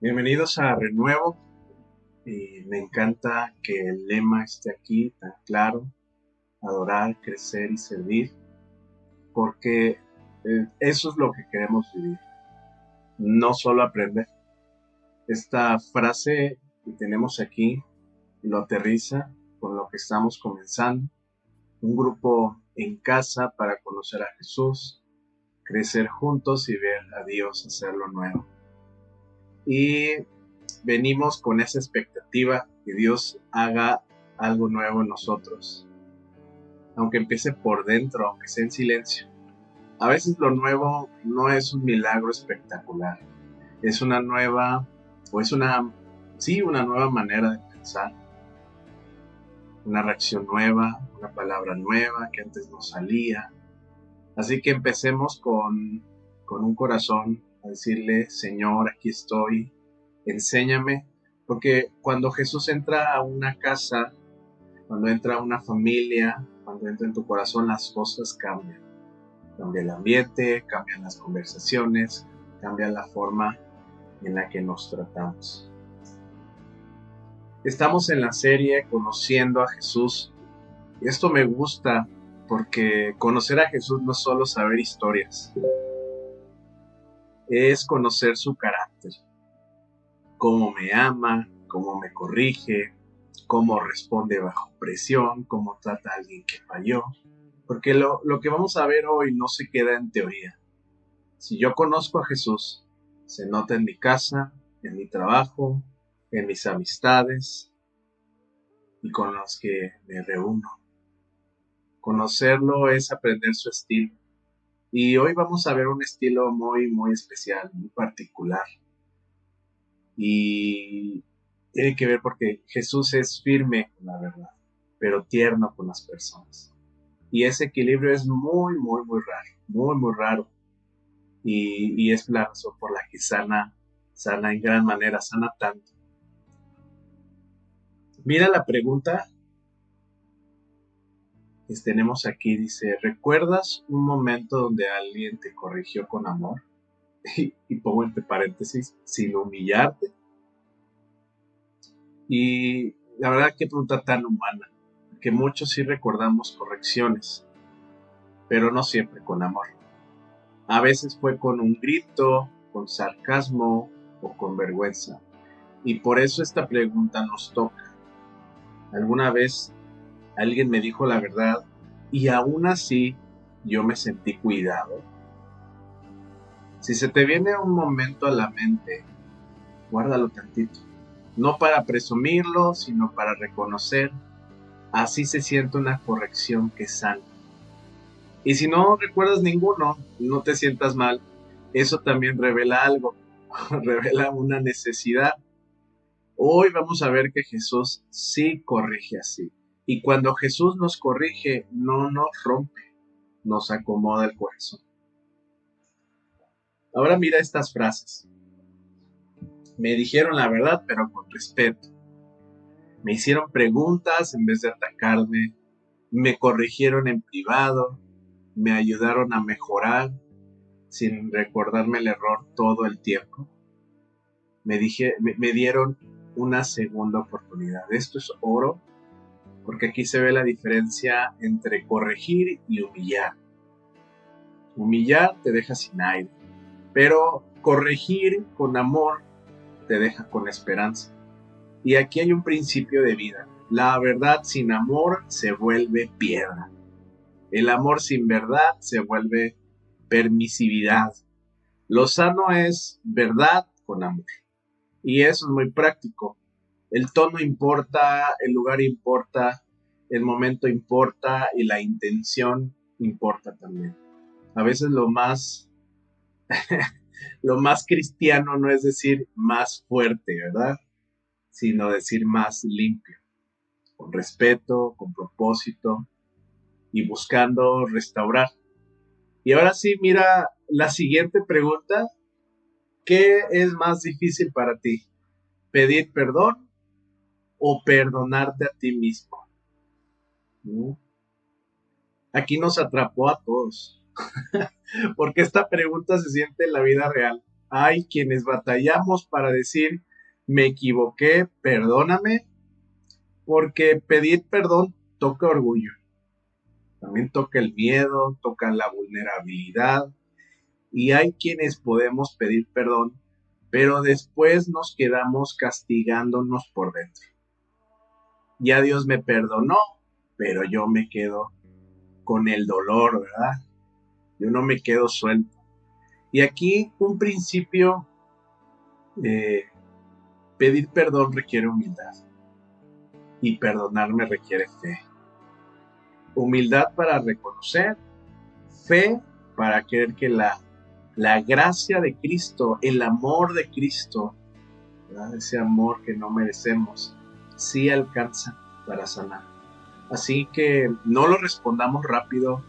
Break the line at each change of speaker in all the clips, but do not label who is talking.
Bienvenidos a Renuevo. Y me encanta que el lema esté aquí tan claro: adorar, crecer y servir, porque eso es lo que queremos vivir, no solo aprender. Esta frase que tenemos aquí lo aterriza con lo que estamos comenzando: un grupo en casa para conocer a Jesús, crecer juntos y ver a Dios hacer lo nuevo. Y venimos con esa expectativa que Dios haga algo nuevo en nosotros, aunque empiece por dentro, aunque sea en silencio. A veces lo nuevo no es un milagro espectacular, es una nueva, o es una nueva manera de pensar, una reacción nueva, una palabra nueva que antes no salía. Así que empecemos con un corazón a decirle: Señor, aquí estoy, enséñame, porque cuando Jesús entra a una casa, cuando entra a una familia, cuando entra en tu corazón, las cosas cambian. Cambia el ambiente, cambian las conversaciones, cambia la forma en la que nos tratamos. Estamos en la serie Conociendo a Jesús. Y esto me gusta porque conocer a Jesús no es solo saber historias, es conocer su carácter, cómo me ama, cómo me corrige, cómo responde bajo presión, cómo trata a alguien que falló. Porque lo que vamos a ver hoy no se queda en teoría. Si yo conozco a Jesús, se nota en mi casa, en mi trabajo, en mis amistades y con los que me reúno. Conocerlo es aprender su estilo. Y hoy vamos a ver un estilo muy, muy especial, muy particular. Y tiene que ver porque Jesús es firme con la verdad, pero tierno con las personas. Y ese equilibrio es muy, muy, muy raro, muy, muy raro. Y es la razón por la que sana en gran manera, sana tanto. Mira la pregunta que tenemos aquí, dice: ¿recuerdas un momento donde alguien te corrigió con amor? Y pongo entre paréntesis, sin humillarte. Y la verdad, qué pregunta tan humana, que muchos sí recordamos correcciones, pero no siempre con amor. A veces fue con un grito, con sarcasmo o con vergüenza. Y por eso esta pregunta nos toca. ¿Alguna vez alguien me dijo la verdad y aún así yo me sentí cuidado? Si se te viene un momento a la mente, guárdalo tantito. No para presumirlo, sino para reconocer. Así se siente una corrección que sana. Y si no recuerdas ninguno, no te sientas mal. Eso también revela algo, revela una necesidad. Hoy vamos a ver que Jesús sí corrige así. Y cuando Jesús nos corrige, no nos rompe, nos acomoda el corazón. Ahora mira estas frases. Me dijeron la verdad, pero con respeto. Me hicieron preguntas en vez de atacarme. Me corrigieron en privado. Me ayudaron a mejorar sin recordarme el error todo el tiempo. Me dieron una segunda oportunidad. Esto es oro, porque aquí se ve la diferencia entre corregir y humillar. Humillar te deja sin aire, pero corregir con amor te deja con esperanza. Y aquí hay un principio de vida. La verdad sin amor se vuelve piedra. El amor sin verdad se vuelve permisividad. Lo sano es verdad con amor. Y eso es muy práctico. El tono importa, el lugar importa, el momento importa y la intención importa también. A veces lo más cristiano no es decir más fuerte, ¿verdad? Sino decir más limpio, con respeto, con propósito y buscando restaurar. Y ahora sí, mira la siguiente pregunta: ¿qué es más difícil para ti? ¿Pedir perdón o perdonarte a ti mismo? ¿No? Aquí nos atrapó a todos, porque esta pregunta se siente en la vida real. hay quienes batallamos para decir, me equivoqué, perdóname, porque pedir perdón toca orgullo, también toca el miedo, toca la vulnerabilidad, y hay quienes podemos pedir perdón, pero después nos quedamos castigándonos por dentro. Ya Dios me perdonó, pero yo me quedo con el dolor, ¿verdad? Yo no me quedo suelto. Y aquí un principio, pedir perdón requiere humildad y perdonarme requiere fe. Humildad para reconocer, fe para creer que la gracia de Cristo, el amor de Cristo, ¿verdad? Ese amor que no merecemos, sí alcanza para sanar. Así que no lo respondamos rápido,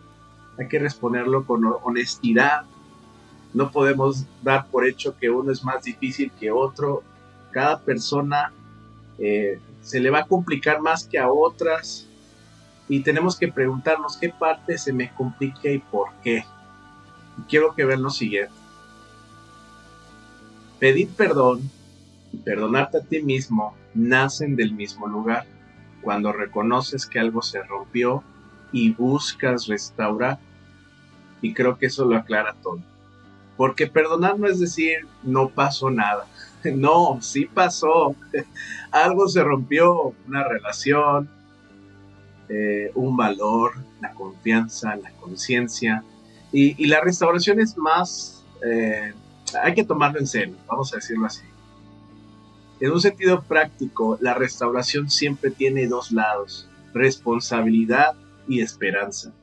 hay que responderlo con honestidad. No podemos dar por hecho que uno es más difícil que otro. Cada persona se le va a complicar más que a otras y tenemos que preguntarnos qué parte se me complica y por qué. Y quiero que vean lo siguiente. Pedir perdón y perdonarte a ti mismo nacen del mismo lugar. Cuando reconoces que algo se rompió y buscas restaurar. Y creo que eso lo aclara todo. Porque perdonar no es decir, no pasó nada. No, sí pasó. Algo se rompió, una relación, un valor, la confianza, la conciencia. Y la restauración es más, hay que tomarlo en serio, vamos a decirlo así. En un sentido práctico, la restauración siempre tiene dos lados, responsabilidad y esperanza.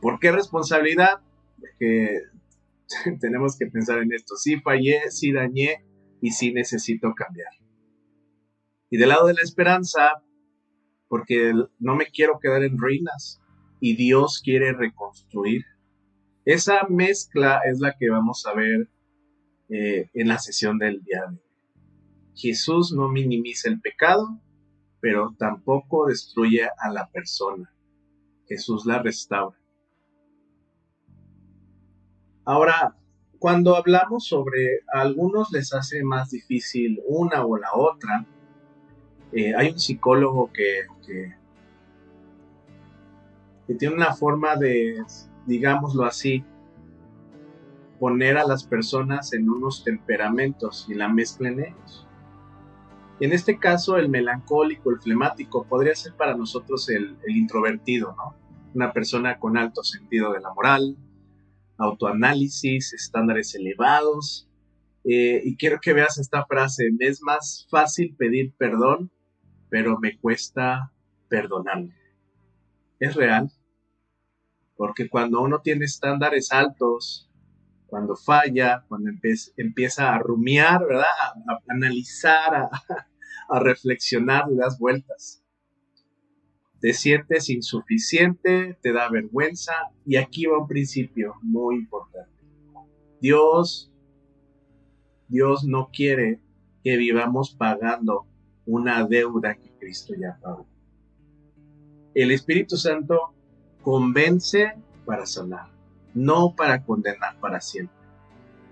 ¿Por qué responsabilidad? Porque tenemos que pensar en esto. Sí fallé, sí dañé y sí necesito cambiar. Y del lado de la esperanza, porque no me quiero quedar en ruinas y Dios quiere reconstruir. Esa mezcla es la que vamos a ver en la sesión del día de hoy. Jesús no minimiza el pecado, pero tampoco destruye a la persona. Jesús la restaura. Ahora, cuando hablamos sobre a algunos les hace más difícil una o la otra, hay un psicólogo que tiene una forma de, digámoslo así, poner a las personas en unos temperamentos y la mezcla en ellos. En este caso, el melancólico, el flemático, podría ser para nosotros el introvertido, ¿no? Una persona con alto sentido de la moral, autoanálisis, estándares elevados. Y quiero que veas esta frase, me es más fácil pedir perdón, pero me cuesta perdonarme. Es real, porque cuando uno tiene estándares altos, cuando falla, cuando empieza a rumiar, ¿verdad? A analizar, a reflexionar, le das vueltas. Te sientes insuficiente, te da vergüenza, y aquí va un principio muy importante. Dios no quiere que vivamos pagando una deuda que Cristo ya pagó. El Espíritu Santo convence para sanar, no para condenar para siempre.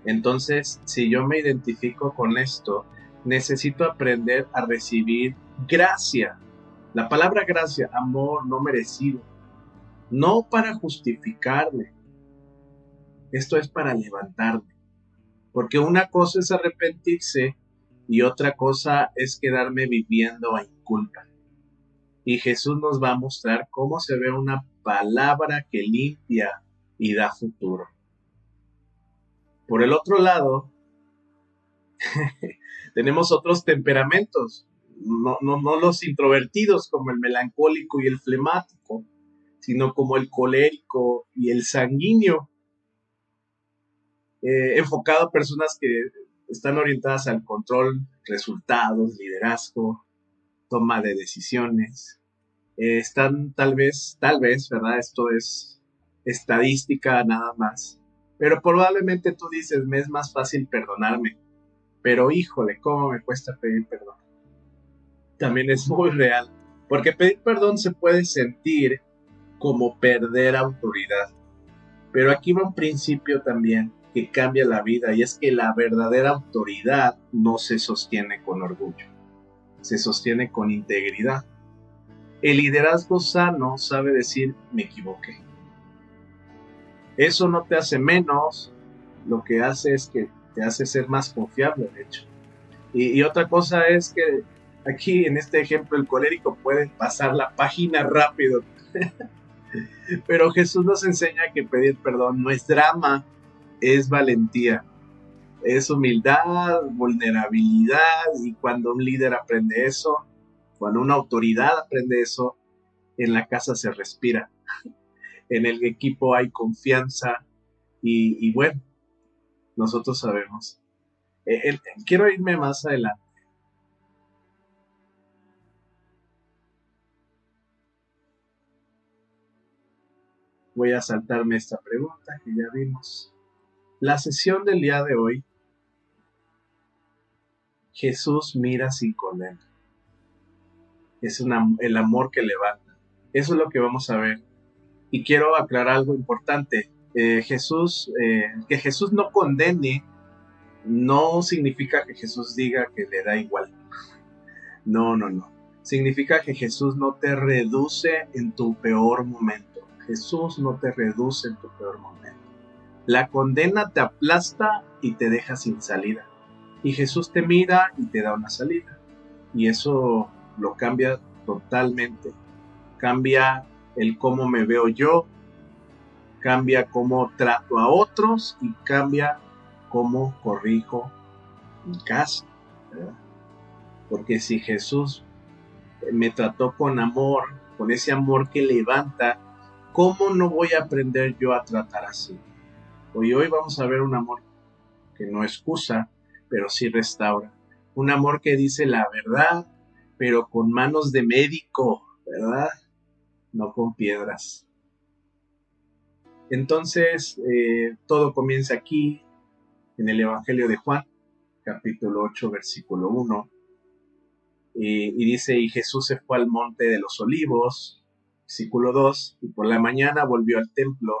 Entonces, si yo me identifico con esto, necesito aprender a recibir gracia. La palabra gracia, amor no merecido, no para justificarme. Esto es para levantarme. Porque una cosa es arrepentirse y otra cosa es quedarme viviendo en culpa. Y Jesús nos va a mostrar cómo se ve una palabra que limpia y da futuro. Por el otro lado, tenemos otros temperamentos, no los introvertidos como el melancólico y el flemático, sino como el colérico y el sanguíneo, enfocado a personas que están orientadas al control, resultados, liderazgo, toma de decisiones. Están tal vez, ¿verdad? Esto es estadística nada más. Pero probablemente tú dices, me es más fácil perdonarme. Pero híjole, cómo me cuesta pedir perdón. También es muy real. Porque pedir perdón se puede sentir como perder autoridad. Pero aquí va un principio también que cambia la vida, y es que la verdadera autoridad no se sostiene con orgullo, se sostiene con integridad. El liderazgo sano sabe decir: me equivoqué. Eso no te hace menos, lo que hace es que te hace ser más confiable, de hecho. Y otra cosa es que aquí en este ejemplo el colérico puede pasar la página rápido, pero Jesús nos enseña que pedir perdón no es drama, es valentía, es humildad, vulnerabilidad, y cuando un líder aprende eso, cuando una autoridad aprende eso, en la casa se respira, en el equipo hay confianza y bueno, nosotros sabemos. Quiero irme más adelante. Voy a saltarme esta pregunta que ya vimos. La sesión del día de hoy, Jesús mira sin condena. Es el amor que levanta. Eso es lo que vamos a ver. Y quiero aclarar algo importante. Que Jesús no condene no significa que Jesús diga que le da igual. No, no, no. Significa que Jesús no te reduce en tu peor momento. Jesús no te reduce en tu peor momento. La condena te aplasta y te deja sin salida. Y Jesús te mira y te da una salida. Y eso lo cambia totalmente. Cambia el cómo me veo yo, cambia cómo trato a otros y cambia cómo corrijo mi casa, ¿verdad? Porque si Jesús me trató con amor, con ese amor que levanta, ¿cómo no voy a aprender yo a tratar así? Hoy vamos a ver un amor que no excusa, pero sí restaura. Un amor que dice la verdad, pero con manos de médico, ¿verdad? No con piedras. Entonces, todo comienza aquí, en el Evangelio de Juan, capítulo 8, versículo 1. Y dice: y Jesús se fue al monte de los olivos, versículo 2, y por la mañana volvió al templo,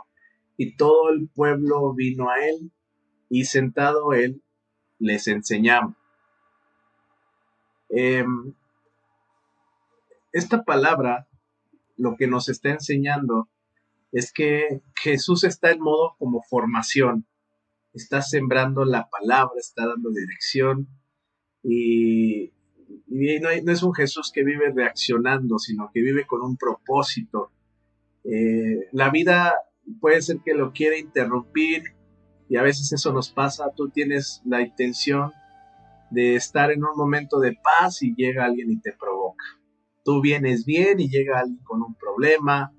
y todo el pueblo vino a él, y sentado él, les enseñaba. Esta palabra lo que nos está enseñando es que Jesús está en modo como formación, está sembrando la palabra, está dando dirección, y no es un Jesús que vive reaccionando, sino que vive con un propósito. La vida puede ser que lo quiera interrumpir, y a veces eso nos pasa. Tú tienes la intención de estar en un momento de paz y llega alguien y te provoca. Tú vienes bien y llega alguien con un problema.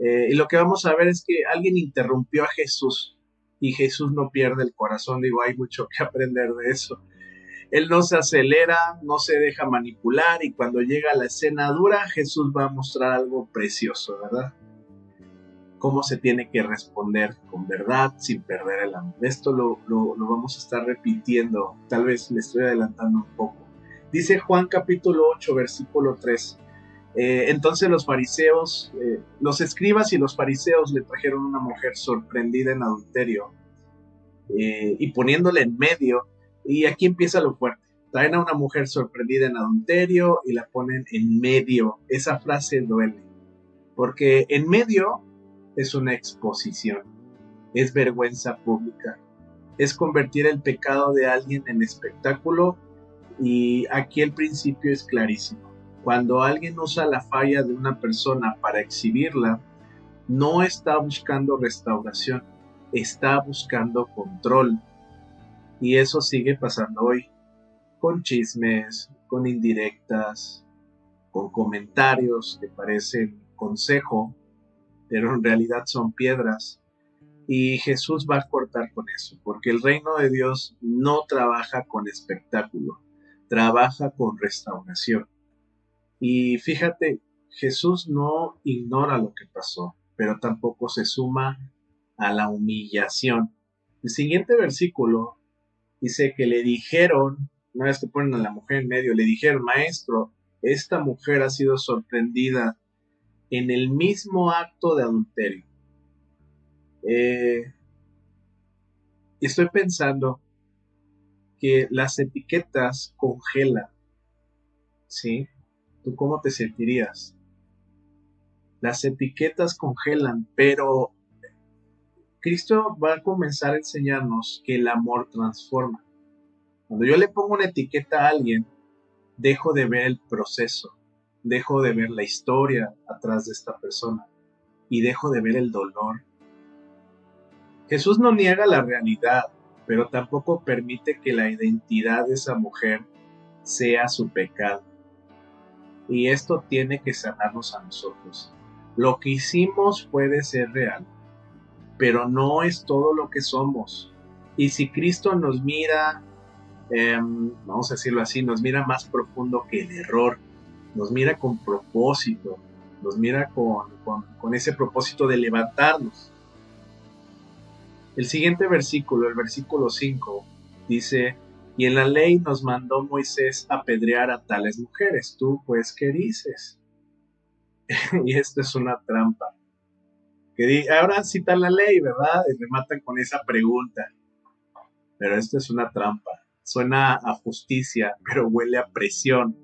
Y lo que vamos a ver es que alguien interrumpió a Jesús, y Jesús no pierde el corazón. Digo, hay mucho que aprender de eso. Él no se acelera, no se deja manipular, y cuando llega la escena dura, Jesús va a mostrar algo precioso, ¿verdad? Cómo se tiene que responder con verdad sin perder el amor. Esto lo vamos a estar repitiendo, tal vez le estoy adelantando un poco. Dice Juan capítulo 8, versículo 3. Entonces los fariseos, los escribas y los fariseos le trajeron una mujer sorprendida en adulterio, y poniéndola en medio, y aquí empieza lo fuerte. Traen a una mujer sorprendida en adulterio y la ponen en medio. Esa frase duele, porque en medio es una exposición, es vergüenza pública, es convertir el pecado de alguien en espectáculo, y aquí el principio es clarísimo. Cuando alguien usa la falla de una persona para exhibirla, no está buscando restauración, está buscando control. Y eso sigue pasando hoy, con chismes, con indirectas, con comentarios que parecen consejo, pero en realidad son piedras. Y Jesús va a cortar con eso, porque el reino de Dios no trabaja con espectáculo, trabaja con restauración. Y fíjate, Jesús no ignora lo que pasó, pero tampoco se suma a la humillación. El siguiente versículo dice que le dijeron, una vez que ponen a la mujer en medio, le dijeron: maestro, esta mujer ha sido sorprendida en el mismo acto de adulterio. Y estoy pensando que las etiquetas congelan, ¿sí? ¿Tú cómo te sentirías? Las etiquetas congelan, pero Cristo va a comenzar a enseñarnos que el amor transforma. Cuando yo le pongo una etiqueta a alguien, dejo de ver el proceso, dejo de ver la historia atrás de esta persona y dejo de ver el dolor. Jesús no niega la realidad, pero tampoco permite que la identidad de esa mujer sea su pecado. Y esto tiene que sanarnos a nosotros. Lo que hicimos puede ser real, pero no es todo lo que somos. Y si Cristo nos mira, vamos a decirlo así, nos mira más profundo que el error, nos mira con propósito, nos mira con ese propósito de levantarnos. El siguiente versículo, el versículo 5, dice: y en la ley nos mandó Moisés apedrear a tales mujeres. ¿Tú pues qué dices? Y esto es una trampa. Ahora citan la ley, ¿verdad? Y rematan con esa pregunta. Pero esto es una trampa. Suena a justicia, pero huele a presión.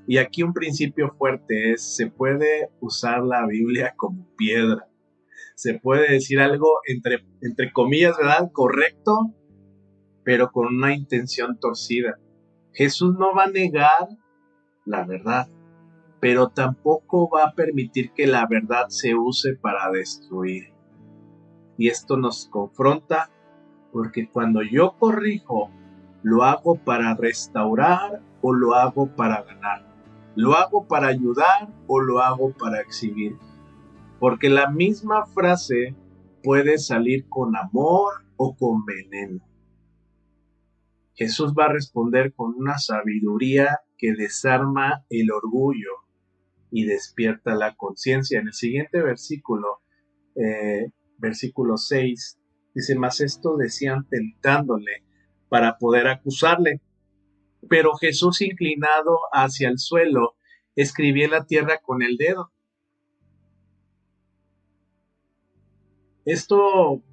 Y aquí un principio fuerte es: se puede usar la Biblia como piedra. Se puede decir algo entre comillas, ¿verdad? Correcto, pero con una intención torcida. Jesús no va a negar la verdad, pero tampoco va a permitir que la verdad se use para destruir. Y esto nos confronta porque cuando yo corrijo, ¿lo hago para restaurar o lo hago para ganar? ¿Lo hago para ayudar o lo hago para exhibir? Porque la misma frase puede salir con amor o con veneno. Jesús va a responder con una sabiduría que desarma el orgullo y despierta la conciencia. En el siguiente versículo, versículo 6, dice: mas esto decían tentándole para poder acusarle. Pero Jesús, inclinado hacia el suelo, escribía en la tierra con el dedo. Esto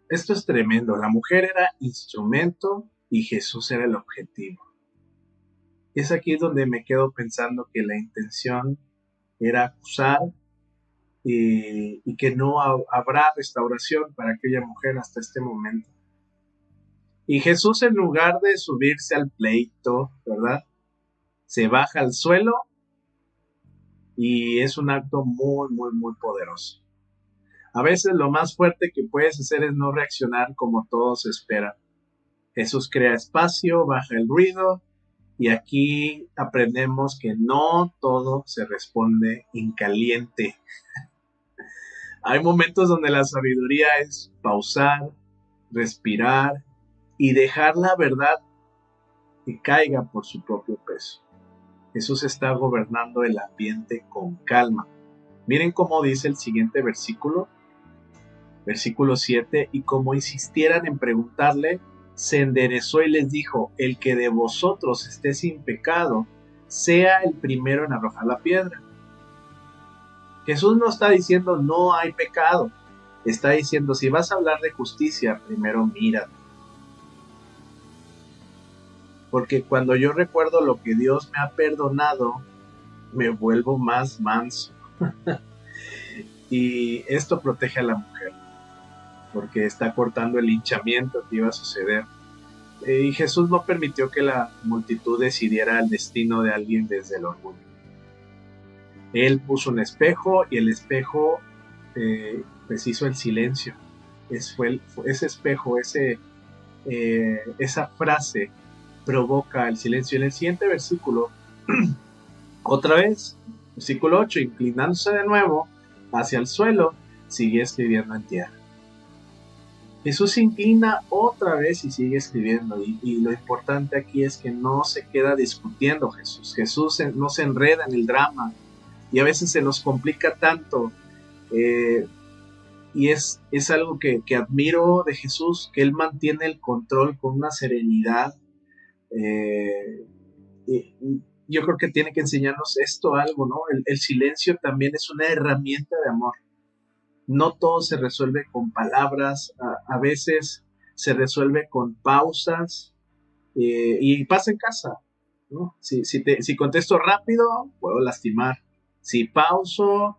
es tremendo. La mujer era instrumento y Jesús era el objetivo. Es aquí donde me quedo pensando que la intención era acusar y que no habrá restauración para aquella mujer hasta este momento. Y Jesús, en lugar de subirse al pleito, ¿verdad?, se baja al suelo, y es un acto muy, muy, muy poderoso. A veces lo más fuerte que puedes hacer es no reaccionar como todos esperan. Jesús crea espacio, baja el ruido, y aquí aprendemos que no todo se responde en caliente. Hay momentos donde la sabiduría es pausar, respirar y dejar la verdad que caiga por su propio peso. Jesús está gobernando el ambiente con calma. Miren cómo dice el siguiente versículo, versículo 7, y como insistieran en preguntarle, se enderezó y les dijo: el que de vosotros esté sin pecado, sea el primero en arrojar la piedra. Jesús no está diciendo no hay pecado, está diciendo: si vas a hablar de justicia, primero mírate. Porque cuando yo recuerdo lo que Dios me ha perdonado, me vuelvo más manso. Y esto protege a la mujer, porque está cortando el linchamiento que iba a suceder. Y Jesús no permitió que la multitud decidiera el destino de alguien desde el orgullo. Él puso un espejo y el espejo pues hizo el silencio. Ese espejo, esa frase provoca el silencio. En el siguiente versículo, otra vez, versículo 8, inclinándose de nuevo hacia el suelo, sigue escribiendo en tierra. Jesús se inclina otra vez y sigue escribiendo, y lo importante aquí es que no se queda discutiendo Jesús. Jesús no se enreda en el drama, y a veces se nos complica tanto, y es algo que admiro de Jesús, que Él mantiene el control con una serenidad. Yo creo que tiene que enseñarnos esto algo, ¿no? El silencio también es una herramienta de amor. No todo se resuelve con palabras. A veces se resuelve con pausas y pasa en casa, ¿no? Si contesto rápido, puedo lastimar. Si pauso,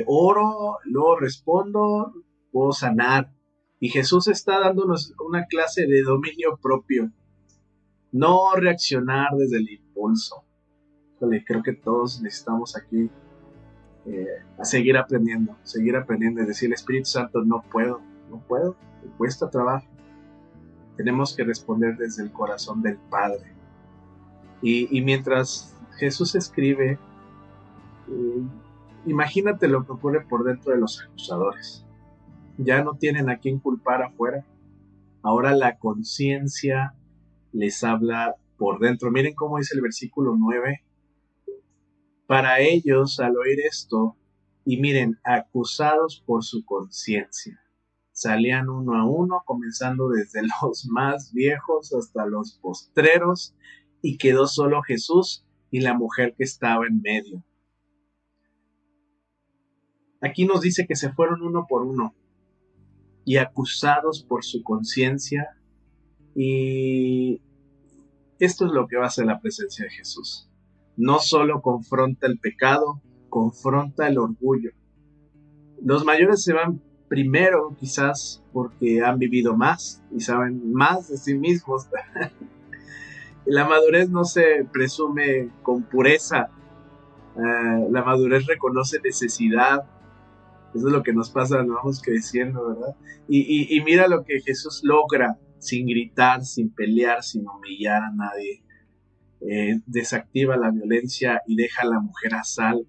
oro, luego respondo, puedo sanar. Y Jesús está dándonos una clase de dominio propio, no reaccionar desde el impulso. Creo que todos necesitamos aquí a seguir aprendiendo y decir, Espíritu Santo, no puedo, me cuesta trabajo. Tenemos que responder desde el corazón del Padre. Y mientras Jesús escribe, imagínate lo que ocurre por dentro de los acusadores. Ya no tienen a quién culpar afuera. Ahora la conciencia les habla por dentro. Miren cómo dice el versículo 9. Para ellos, al oír esto, y miren, acusados por su conciencia, salían uno a uno, comenzando desde los más viejos hasta los postreros, y quedó solo Jesús y la mujer que estaba en medio. Aquí nos dice que se fueron uno por uno, y acusados por su conciencia, y esto es lo que va a hacer la presencia de Jesús. No solo confronta el pecado, confronta el orgullo. Los mayores se van primero, quizás porque han vivido más y saben más de sí mismos. La madurez no se presume con pureza. La madurez reconoce necesidad. Eso es lo que nos pasa, nos vamos creciendo, ¿verdad? Y mira lo que Jesús logra sin gritar, sin pelear, sin humillar a nadie. Desactiva la violencia y deja a la mujer a salvo.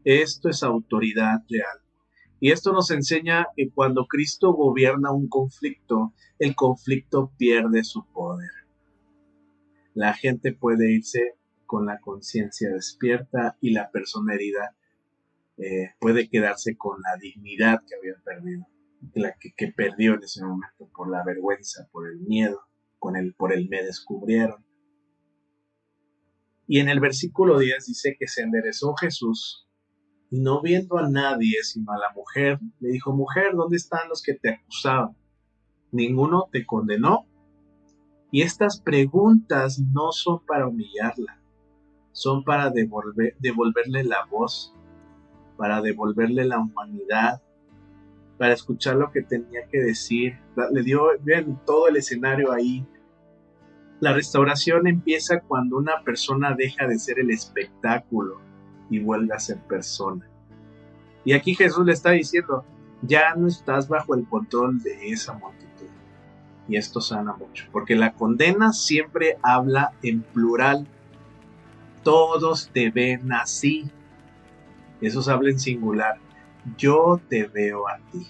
Esto es autoridad real. Y esto nos enseña que cuando Cristo gobierna un conflicto, el conflicto pierde su poder. La gente puede irse con la conciencia despierta y la persona herida puede quedarse con la dignidad que había perdido, la que perdió en ese momento por la vergüenza, por el miedo, por el me descubrieron. Y en el versículo 10 dice que se enderezó Jesús y no viendo a nadie sino a la mujer, le dijo, mujer, ¿dónde están los que te acusaban? ¿Ninguno te condenó? Y estas preguntas no son para humillarla, son para devolverle la voz, para devolverle la humanidad, para escuchar lo que tenía que decir. Le dio, vean, todo el escenario ahí. La restauración empieza cuando una persona deja de ser el espectáculo y vuelve a ser persona. Y aquí Jesús le está diciendo, ya no estás bajo el control de esa multitud. Y esto sana mucho, porque la condena siempre habla en plural. Todos te ven así. Eso habla en singular. Yo te veo a ti.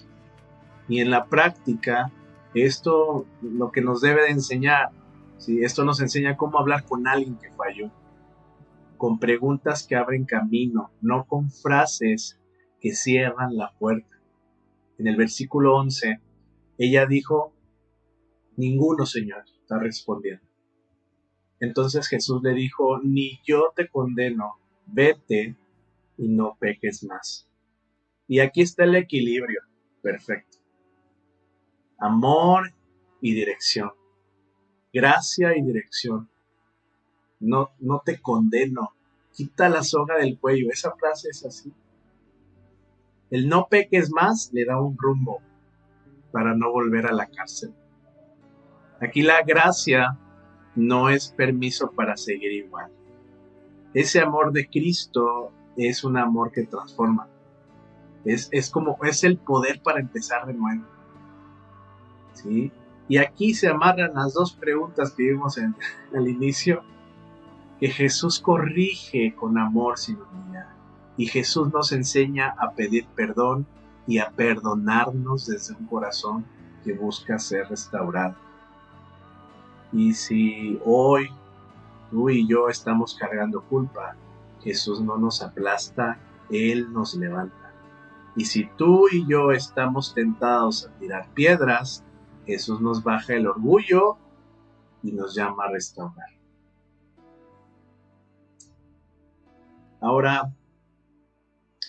Y en la práctica, esto lo que nos debe de enseñar, ¿sí? Esto nos enseña cómo hablar con alguien que falló, con preguntas que abren camino, no con frases que cierran la puerta. En el versículo 11, ella dijo, ninguno, Señor, está respondiendo. Entonces Jesús le dijo, ni yo te condeno, vete y no peques más. Y aquí está el equilibrio perfecto. Amor y dirección. Gracia y dirección. No te condeno. Quita la soga del cuello. Esa frase es así. El no peques más le da un rumbo para no volver a la cárcel. Aquí la gracia no es permiso para seguir igual. Ese amor de Cristo es un amor que transforma. Es el poder para empezar de nuevo. ¿Sí? Y aquí se amarran las dos preguntas que vimos al inicio, que Jesús corrige con amor sin humillar. Y Jesús nos enseña a pedir perdón y a perdonarnos desde un corazón que busca ser restaurado. Y si hoy tú y yo estamos cargando culpa, Jesús no nos aplasta, Él nos levanta. Y si tú y yo estamos tentados a tirar piedras, Jesús nos baja el orgullo y nos llama a restaurar. Ahora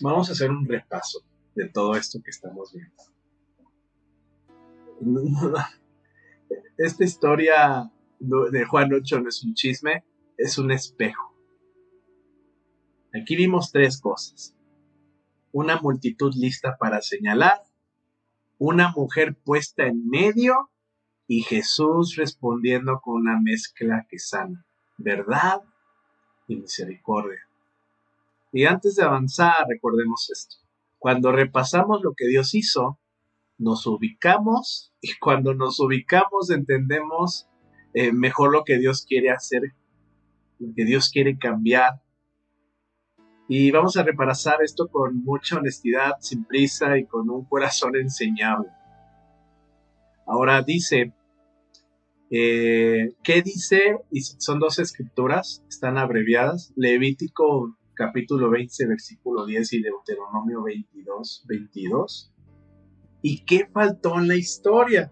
vamos a hacer un repaso de todo esto que estamos viendo. Esta historia de Juan 8 no es un chisme, es un espejo. Aquí vimos tres cosas. Una multitud lista para señalar, una mujer puesta en medio y Jesús respondiendo con una mezcla que sana, verdad y misericordia. Y antes de avanzar, recordemos esto. Cuando repasamos lo que Dios hizo, nos ubicamos, y cuando nos ubicamos entendemos mejor lo que Dios quiere hacer, lo que Dios quiere cambiar. Y vamos a repasar esto con mucha honestidad, sin prisa y con un corazón enseñable. Ahora dice, ¿qué dice? Y son dos escrituras, están abreviadas, Levítico capítulo 20, versículo 10 y Deuteronomio 22. ¿Y qué faltó en la historia?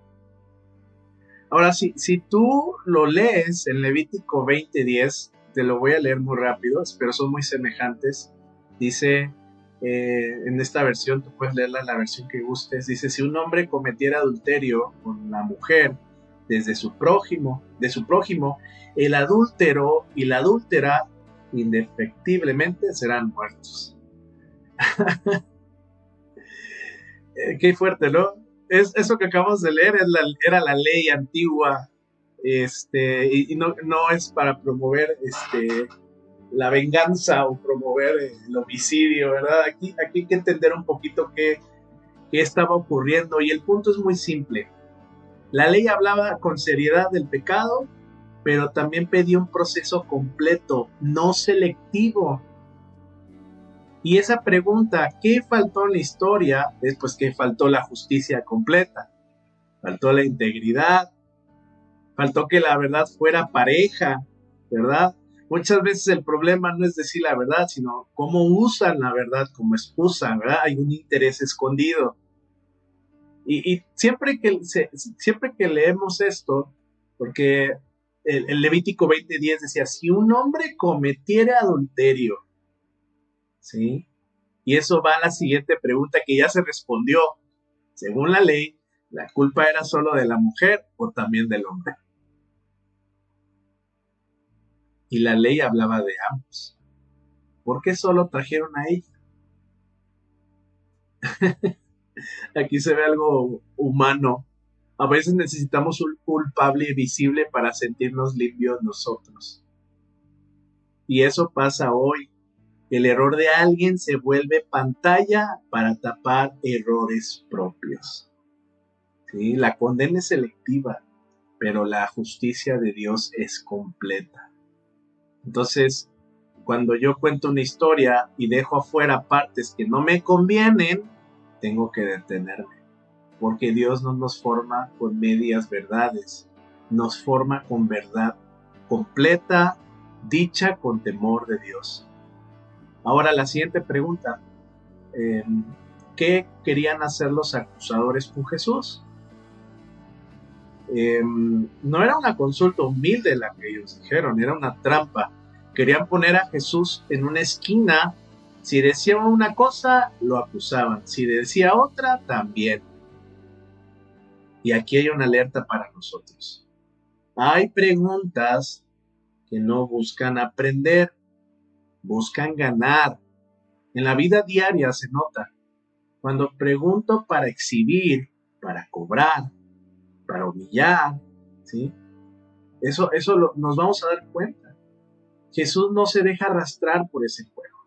Ahora, si tú lo lees en Levítico 20:10, te lo voy a leer muy rápido, pero son muy semejantes. Dice, en esta versión, tú puedes leerla en la versión que gustes, dice, si un hombre cometiera adulterio con la mujer de su prójimo, el adúltero y la adúltera indefectiblemente serán muertos. Qué fuerte, ¿no? Eso que acabamos de leer era la ley antigua, y no es para promover la venganza o promover el homicidio, ¿verdad? Aquí hay que entender un poquito qué estaba ocurriendo, y el punto es muy simple. La ley hablaba con seriedad del pecado, pero también pedía un proceso completo, no selectivo. Y esa pregunta, ¿qué faltó en la historia? Es pues que faltó la justicia completa, faltó la integridad, faltó que la verdad fuera pareja, ¿verdad? Muchas veces el problema no es decir la verdad, sino cómo usan la verdad como excusa, ¿verdad? Hay un interés escondido. Y siempre que leemos esto, porque el Levítico 20:10 decía, si un hombre cometiera adulterio, ¿sí? Y eso va a la siguiente pregunta que ya se respondió. Según la ley, ¿la culpa era solo de la mujer o también del hombre? Y la ley hablaba de ambos. ¿Por qué solo trajeron a ella? Aquí se ve algo humano. A veces necesitamos un culpable visible para sentirnos limpios nosotros. Y eso pasa hoy. El error de alguien se vuelve pantalla para tapar errores propios. ¿Sí? La condena es selectiva, pero la justicia de Dios es completa. Entonces, cuando yo cuento una historia y dejo afuera partes que no me convienen, tengo que detenerme, porque Dios no nos forma con medias verdades, nos forma con verdad completa, dicha con temor de Dios. Ahora la siguiente pregunta, ¿qué querían hacer los acusadores con Jesús? No era una consulta humilde la que ellos dijeron, era una trampa. Querían poner a Jesús en una esquina. Si decía una cosa, lo acusaban. Si decía otra, también. Y aquí hay una alerta para nosotros. Hay preguntas que no buscan aprender, buscan ganar. En la vida diaria se nota. Cuando pregunto para exhibir, para cobrar, para humillar, ¿sí? Eso nos vamos a dar cuenta. Jesús no se deja arrastrar por ese juego.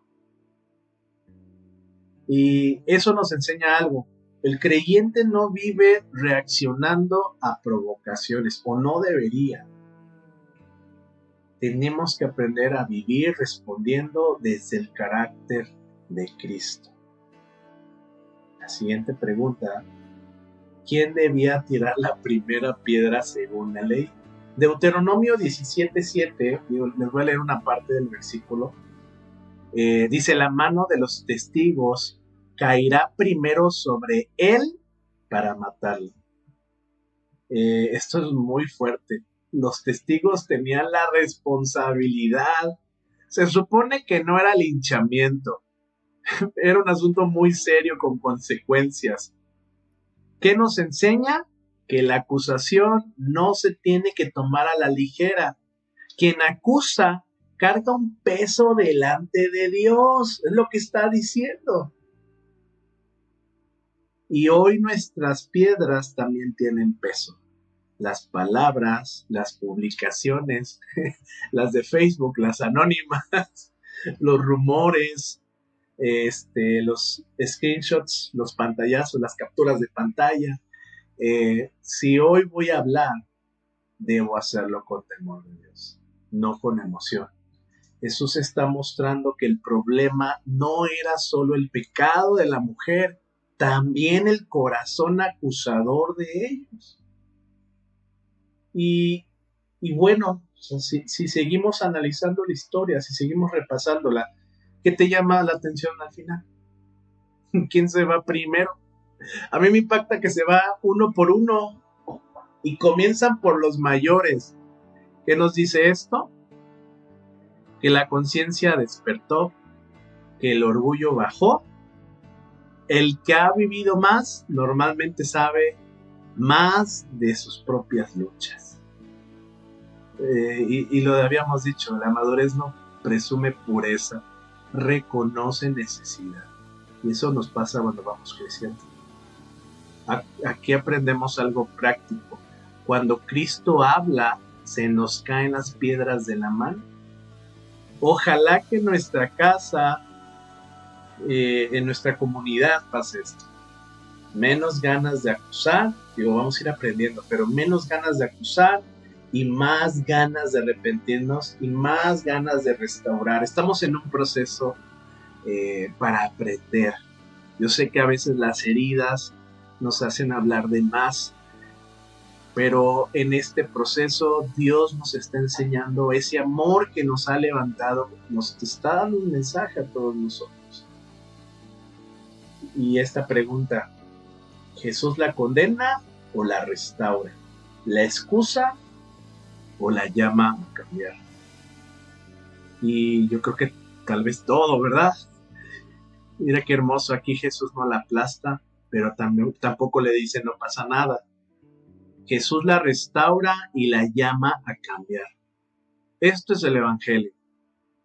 Y eso nos enseña algo. El creyente no vive reaccionando a provocaciones, o no debería. Tenemos que aprender a vivir respondiendo desde el carácter de Cristo. La siguiente pregunta: ¿quién debía tirar la primera piedra según la ley? Deuteronomio 17:7, les voy a leer una parte del versículo. Dice, la mano de los testigos caerá primero sobre él para matarlo. Esto es muy fuerte. Los testigos tenían la responsabilidad. Se supone que no era linchamiento. Era un asunto muy serio con consecuencias. ¿Qué nos enseña? que la acusación no se tiene que tomar a la ligera. Quien acusa carga un peso delante de Dios, es lo que está diciendo. Y hoy nuestras piedras también tienen peso. Las palabras, las publicaciones, las de Facebook, las anónimas, los rumores, los screenshots, los pantallazos, las capturas de pantalla. Si hoy voy a hablar, debo hacerlo con temor de Dios, no con emoción. Jesús está mostrando que el problema no era solo el pecado de la mujer, también el corazón acusador de ellos. Y bueno, si seguimos analizando la historia, si seguimos repasándola, ¿qué te llama la atención al final? ¿Quién se va primero? A mí me impacta que se va uno por uno y comienzan por los mayores. ¿Qué nos dice esto? Que la conciencia despertó, que el orgullo bajó. El que ha vivido más normalmente sabe más de sus propias luchas. Y lo habíamos dicho, la madurez no presume pureza, reconoce necesidad. Y eso nos pasa cuando vamos creciendo. Aquí aprendemos algo práctico. Cuando Cristo habla, se nos caen las piedras de la mano. Ojalá que en nuestra casa, en nuestra comunidad pase esto. Menos ganas de acusar, vamos a ir aprendiendo, pero menos ganas de acusar y más ganas de arrepentirnos y más ganas de restaurar. Estamos en un proceso para aprender. Yo sé que a veces las heridas nos hacen hablar de más, pero en este proceso Dios nos está enseñando ese amor que nos ha levantado, nos está dando un mensaje a todos nosotros. Y esta pregunta, ¿Jesús la condena o la restaura? ¿La excusa o la llama a cambiar? Y yo creo que tal vez todo, ¿verdad? Mira qué hermoso, aquí Jesús no la aplasta, pero tampoco le dice no pasa nada. Jesús la restaura y la llama a cambiar. Esto es el Evangelio.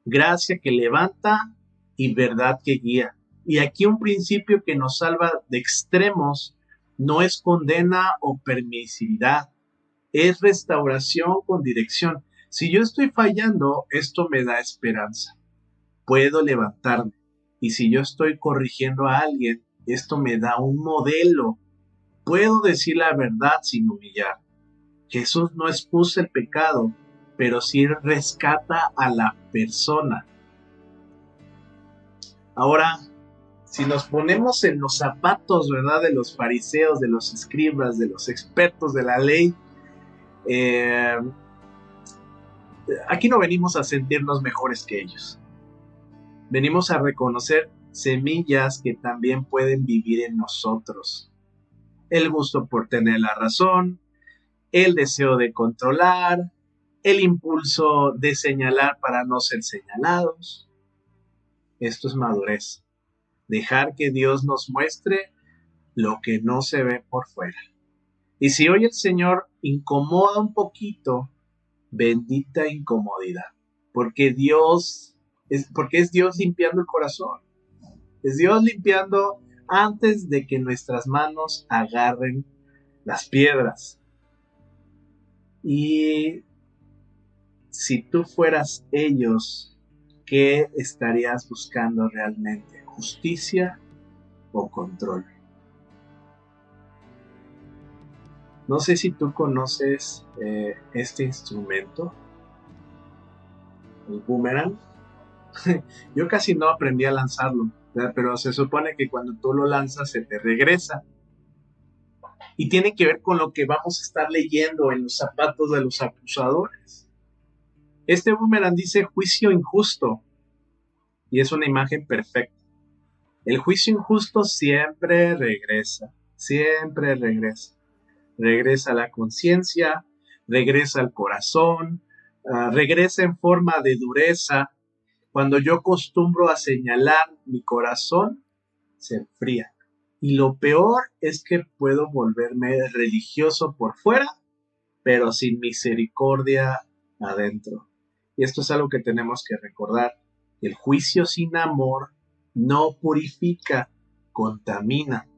Gracia que levanta y verdad que guía. Y aquí un principio que nos salva de extremos no es condena o permisividad, es restauración con dirección. Si yo estoy fallando, esto me da esperanza. Puedo levantarme. Y si yo estoy corrigiendo a alguien, esto me da un modelo. Puedo decir la verdad sin humillar. Jesús no expuso el pecado, pero sí rescata a la persona. Ahora, si nos ponemos en los zapatos, ¿verdad?, de los fariseos, de los escribas, de los expertos de la ley, aquí no venimos a sentirnos mejores que ellos. Venimos a reconocer semillas que también pueden vivir en nosotros. El gusto por tener la razón, el deseo de controlar, el impulso de señalar para no ser señalados. Esto es madurez. Dejar que Dios nos muestre lo que no se ve por fuera. Y si hoy el Señor incomoda un poquito, bendita incomodidad, porque es Dios limpiando el corazón. Es Dios limpiando antes de que nuestras manos agarren las piedras. Y si tú fueras ellos, ¿qué estarías buscando realmente? ¿Justicia o control? No sé si tú conoces este instrumento, el boomerang. Yo casi no aprendí a lanzarlo, ¿verdad? Pero se supone que cuando tú lo lanzas se te regresa. Y tiene que ver con lo que vamos a estar leyendo en los zapatos de los acusadores. Este boomerang dice juicio injusto y es una imagen perfecta. El juicio injusto siempre regresa, siempre regresa. Regresa a la conciencia, regresa al corazón, regresa en forma de dureza. Cuando yo acostumbro a señalar, mi corazón se enfría. Y lo peor es que puedo volverme religioso por fuera, pero sin misericordia adentro. Y esto es algo que tenemos que recordar. El juicio sin amor no purifica, contamina.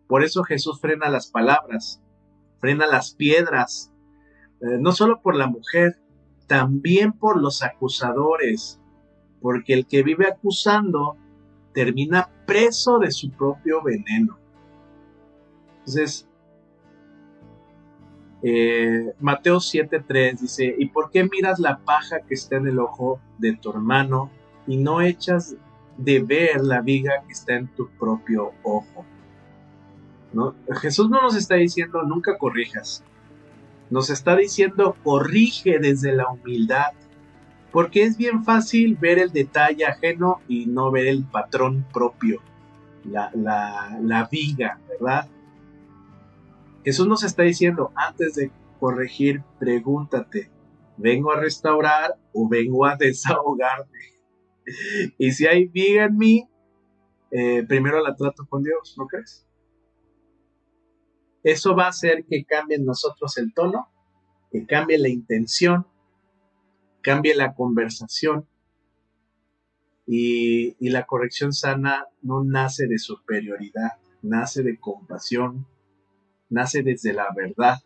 Por eso Jesús frena las palabras, frena las piedras, no solo por la mujer, también por los acusadores, porque el que vive acusando termina preso de su propio veneno. Entonces, Mateo 7:3 dice, ¿y por qué miras la paja que está en el ojo de tu hermano y no echas de ver la viga que está en tu propio ojo? ¿No? Jesús no nos está diciendo nunca corrijas, nos está diciendo corrige desde la humildad, porque es bien fácil ver el detalle ajeno y no ver el patrón propio, la viga, ¿verdad? Jesús nos está diciendo, antes de corregir, pregúntate, ¿vengo a restaurar o vengo a desahogarme? Y si hay viga en mí, primero la trato con Dios, ¿no crees? Eso va a hacer que cambie en nosotros el tono, que cambie la intención, cambie la conversación, y la corrección sana no nace de superioridad, nace de compasión, nace desde la verdad.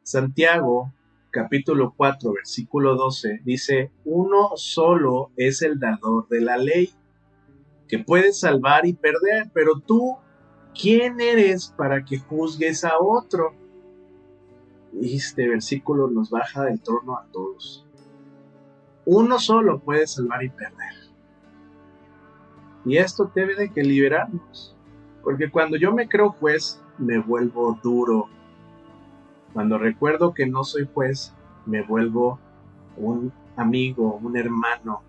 Santiago, capítulo 4, versículo 12, dice, uno solo es el dador de la ley, que puede salvar y perder, pero tú, ¿quién eres para que juzgues a otro? Y este versículo nos baja del trono a todos. Uno solo puede salvar y perder. Y esto debe de que liberarnos, porque cuando yo me creo juez, me vuelvo duro. Cuando recuerdo que no soy juez, me vuelvo un amigo, un hermano.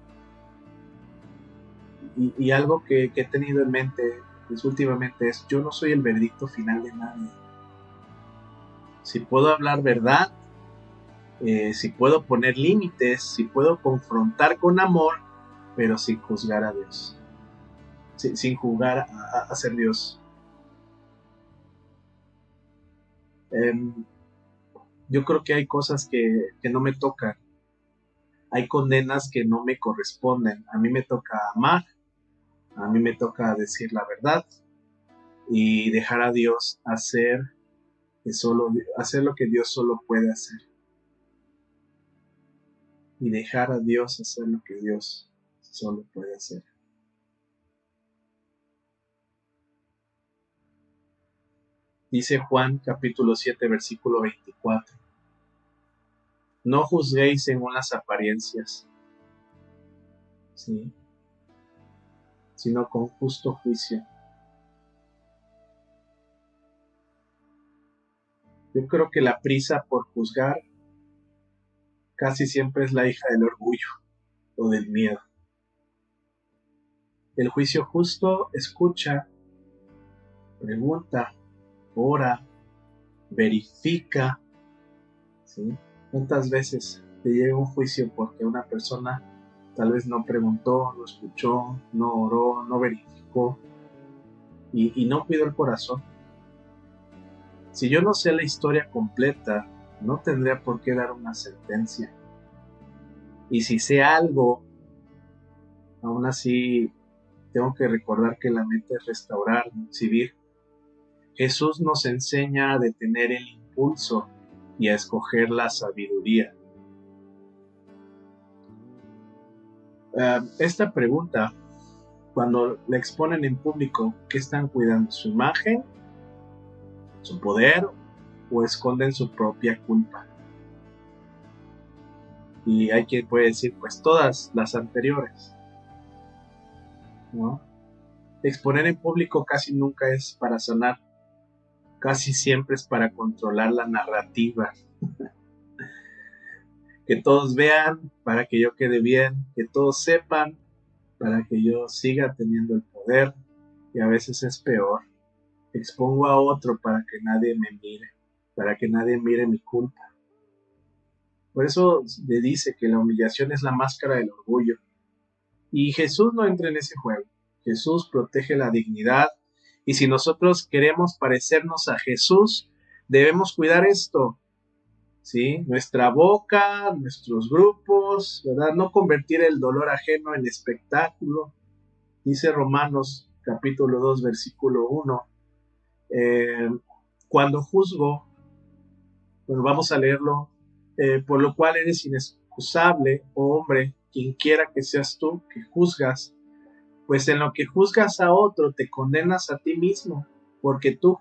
Y algo que he tenido en mente pues, últimamente es, yo no soy el veredicto final de nadie. Si puedo hablar verdad, si puedo poner límites, si puedo confrontar con amor, pero sin juzgar a Dios, sin juzgar a ser Dios. Yo creo que hay cosas que no me tocan, hay condenas que no me corresponden. A mí me toca amar, a mí me toca decir la verdad y dejar a Dios hacer lo que Dios solo puede hacer. Y dejar a Dios hacer lo que Dios solo puede hacer. Dice Juan capítulo 7 versículo 24. No juzguéis según las apariencias, ¿sí? Sino con justo juicio. Yo creo que la prisa por juzgar casi siempre es la hija del orgullo o del miedo. El juicio justo escucha, pregunta, ora, verifica, ¿sí? ¿Cuántas veces te llega un juicio porque una persona tal vez no preguntó, no escuchó, no oró, no verificó y no cuidó el corazón? Si yo no sé la historia completa, no tendría por qué dar una sentencia. Y si sé algo, aún así tengo que recordar que la meta es restaurar, no exhibir. Jesús nos enseña a detener el impulso y a escoger la sabiduría. Esta pregunta, cuando la exponen en público, ¿qué están cuidando? ¿Su imagen? ¿Su poder? ¿O esconden su propia culpa? Y hay quien puede decir, pues todas las anteriores, ¿no? Exponer en público casi nunca es para sanar, casi siempre es para controlar la narrativa. Que todos vean para que yo quede bien, que todos sepan para que yo siga teniendo el poder, y a veces es peor. Expongo a otro para que nadie me mire, para que nadie mire mi culpa. Por eso le dice que la humillación es la máscara del orgullo. Y Jesús no entra en ese juego. Jesús protege la dignidad. Y si nosotros queremos parecernos a Jesús, debemos cuidar esto, ¿sí? Nuestra boca, nuestros grupos, ¿verdad? No convertir el dolor ajeno en espectáculo. Dice Romanos capítulo 2, versículo 1. Cuando juzgo, bueno, vamos a leerlo, por lo cual eres inexcusable, oh hombre, quien quiera que seas tú, que juzgas, pues en lo que juzgas a otro te condenas a ti mismo, porque tú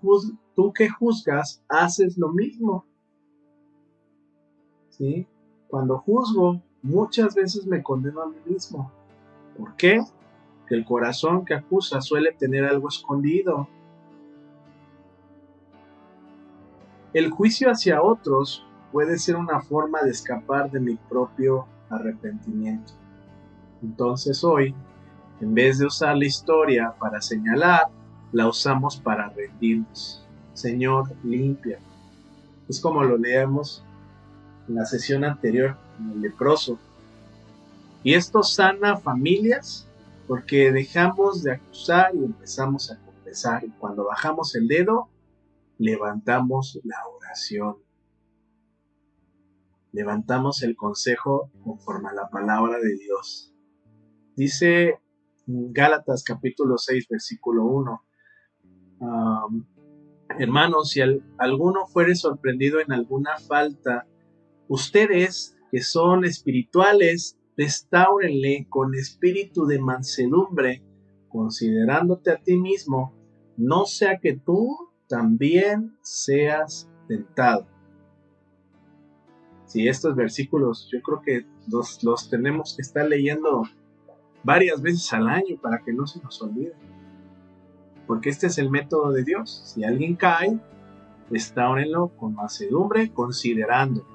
que juzgas haces lo mismo, ¿sí? Cuando juzgo, muchas veces me condeno a mí mismo. ¿Por qué? Porque el corazón que acusa suele tener algo escondido. El juicio hacia otros puede ser una forma de escapar de mi propio arrepentimiento. Entonces hoy, en vez de usar la historia para señalar, la usamos para rendirnos. Señor, limpia. Es como lo leemos en la sesión anterior, en el leproso. Y esto sana familias porque dejamos de acusar y empezamos a confesar. Y cuando bajamos el dedo, levantamos la oración. Levantamos el consejo conforme a la palabra de Dios. Dice Gálatas capítulo 6, versículo 1. Hermanos, si alguno fuere sorprendido en alguna falta, ustedes que son espirituales, restáurenle con espíritu de mansedumbre, considerándote a ti mismo, no sea que tú también seas tentado. Sí, estos versículos yo creo que los tenemos que estar leyendo varias veces al año para que no se nos olvide. Porque este es el método de Dios. Si alguien cae, restáurenlo con mansedumbre, considerándote.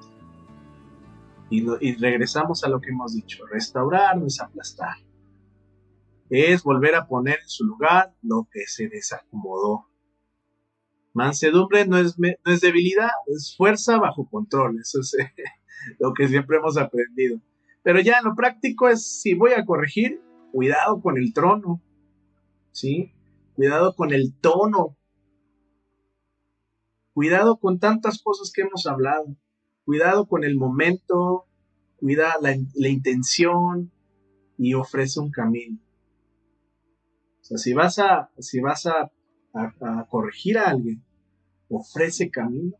Y regresamos a lo que hemos dicho. Restaurar no es aplastar. Es volver a poner en su lugar lo que se desacomodó. Mansedumbre no es debilidad, es fuerza bajo control. Eso es lo que siempre hemos aprendido. Pero ya en lo práctico es, si voy a corregir, cuidado con el trono, ¿sí? Cuidado con el tono. Cuidado con tantas cosas que hemos hablado. Cuidado con el momento, cuida la intención y ofrece un camino. O sea, si vas a corregir a alguien, ofrece camino.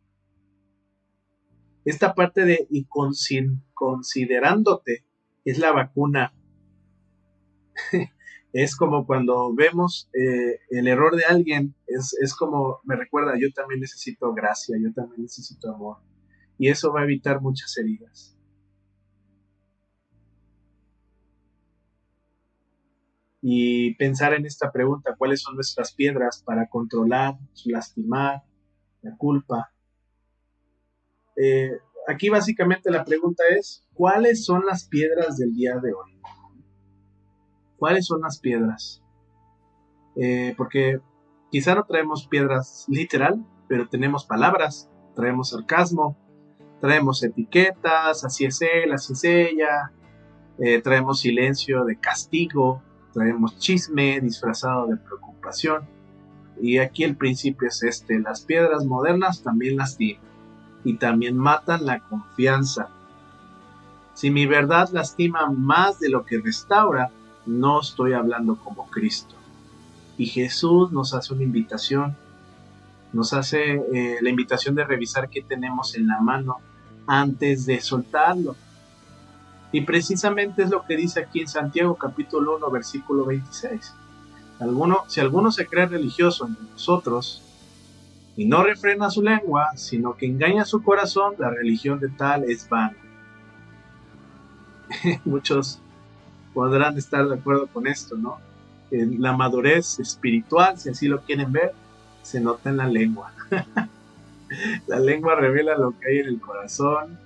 Esta parte de y considerándote es la vacuna. Es como cuando vemos el error de alguien, es como me recuerda, yo también necesito gracia, yo también necesito amor. Y eso va a evitar muchas heridas. Y pensar en esta pregunta, ¿cuáles son nuestras piedras para controlar, lastimar, la culpa? Aquí básicamente la pregunta es, ¿cuáles son las piedras del día de hoy? ¿Cuáles son las piedras? Porque quizá no traemos piedras literal, pero tenemos palabras, traemos sarcasmo, traemos etiquetas, así es él, así es ella, traemos silencio de castigo, traemos chisme disfrazado de preocupación. Y aquí el principio es este: las piedras modernas también lastiman y también matan la confianza. Si mi verdad lastima más de lo que restaura, no estoy hablando como Cristo. Y Jesús nos hace una invitación, nos hace la invitación de revisar qué tenemos en la mano antes de soltarlo. Y precisamente es lo que dice aquí en Santiago capítulo 1, versículo 26. Si alguno se cree religioso entre nosotros y no refrena su lengua, sino que engaña su corazón, la religión de tal es vana. Muchos podrán estar de acuerdo con esto, ¿no? La madurez espiritual, si así lo quieren ver, se nota en la lengua. La lengua revela lo que hay en el corazón.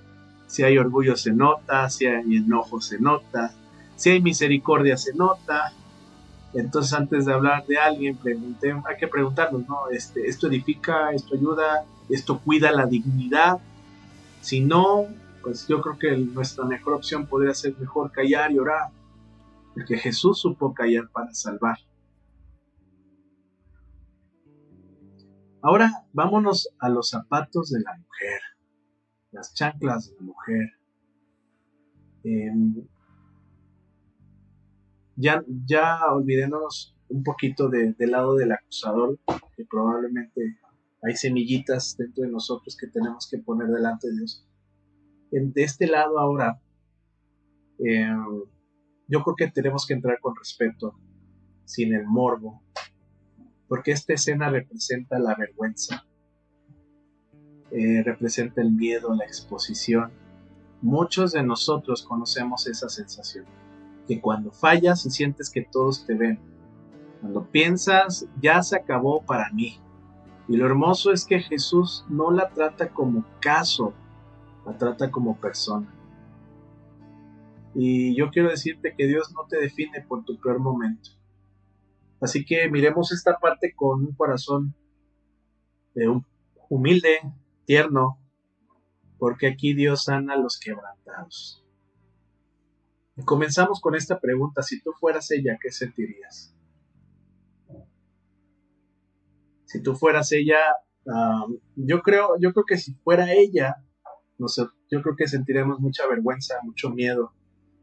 Si hay orgullo se nota, si hay enojo se nota, si hay misericordia se nota. Entonces, antes de hablar de alguien, hay que preguntarnos, ¿no? ¿Esto edifica, esto ayuda, esto cuida la dignidad? Si no, pues yo creo que nuestra mejor opción podría ser mejor callar y orar, porque Jesús supo callar para salvar. Ahora vámonos a los zapatos de la mujer, las chanclas de la mujer. Ya olvidéndonos un poquito del lado del acusador, que probablemente hay semillitas dentro de nosotros que tenemos que poner delante de Dios. De este lado ahora, yo creo que tenemos que entrar con respeto, sin el morbo, porque esta escena representa la vergüenza, representa el miedo, la exposición. Muchos de nosotros conocemos esa sensación, que cuando fallas y sientes que todos te ven, cuando piensas, ya se acabó para mí. Y lo hermoso es que Jesús no la trata como caso, la trata como persona. Y yo quiero decirte que Dios no te define por tu peor momento. Así que miremos esta parte con un corazón humilde, tierno, porque aquí Dios sana a los quebrantados. Y comenzamos con esta pregunta: si tú fueras ella, ¿qué sentirías? Si tú fueras ella, yo creo que si fuera ella, no sé, yo creo que sentiremos mucha vergüenza, mucho miedo,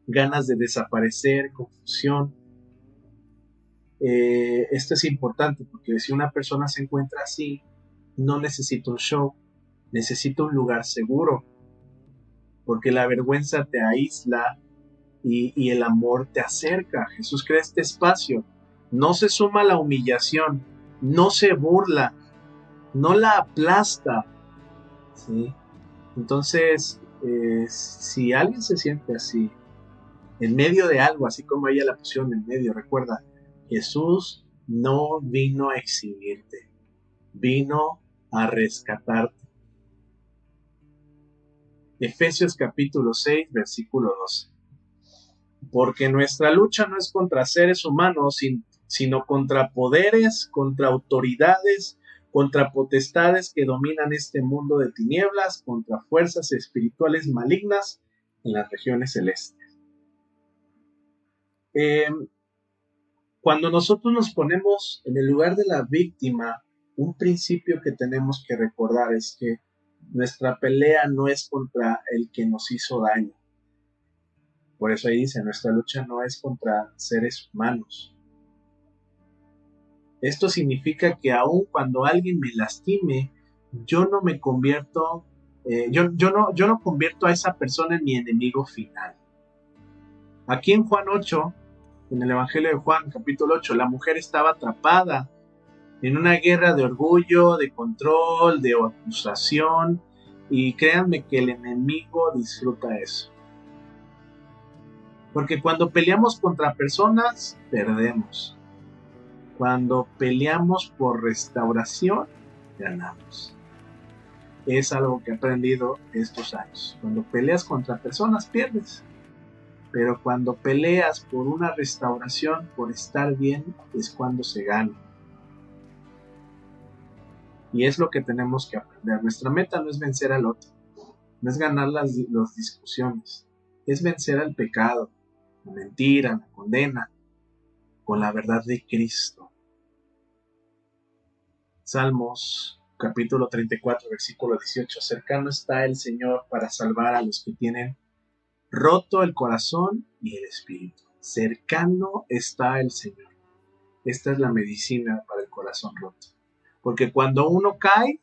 ganas de desaparecer, confusión. Esto es importante porque si una persona se encuentra así, no necesita un show, necesita un lugar seguro, porque la vergüenza te aísla y el amor te acerca. Jesús crea este espacio, no se suma a la humillación, no se burla, no la aplasta, ¿sí? Entonces, si alguien se siente así, en medio de algo, así como ella la pusieron en medio, recuerda, Jesús no vino a exhibirte, vino a rescatarte. Efesios capítulo 6, versículo 12. Porque nuestra lucha no es contra seres humanos, sino contra poderes, contra autoridades, contra potestades que dominan este mundo de tinieblas, contra fuerzas espirituales malignas en las regiones celestes. Cuando nosotros nos ponemos en el lugar de la víctima, un principio que tenemos que recordar es que nuestra pelea no es contra el que nos hizo daño. Por eso ahí dice, nuestra lucha no es contra seres humanos. Esto significa que aun cuando alguien me lastime, yo no me convierto, yo no convierto a esa persona en mi enemigo final. Aquí en Juan 8, en el Evangelio de Juan, capítulo 8, la mujer estaba atrapada en una guerra de orgullo, de control, de acusación, y créanme que el enemigo disfruta eso. Porque cuando peleamos contra personas, perdemos. Cuando peleamos por restauración, ganamos. Es algo que he aprendido estos años. Cuando peleas contra personas, pierdes. Pero cuando peleas por una restauración, por estar bien, es cuando se gana. Y es lo que tenemos que aprender. Nuestra meta no es vencer al otro, no es ganar las discusiones, es vencer al pecado, la mentira, la condena, con la verdad de Cristo. Salmos capítulo 34, versículo 18. Cercano está el Señor para salvar a los que tienen roto el corazón y el espíritu. Cercano está el Señor. Esta es la medicina para el corazón roto. Porque cuando uno cae,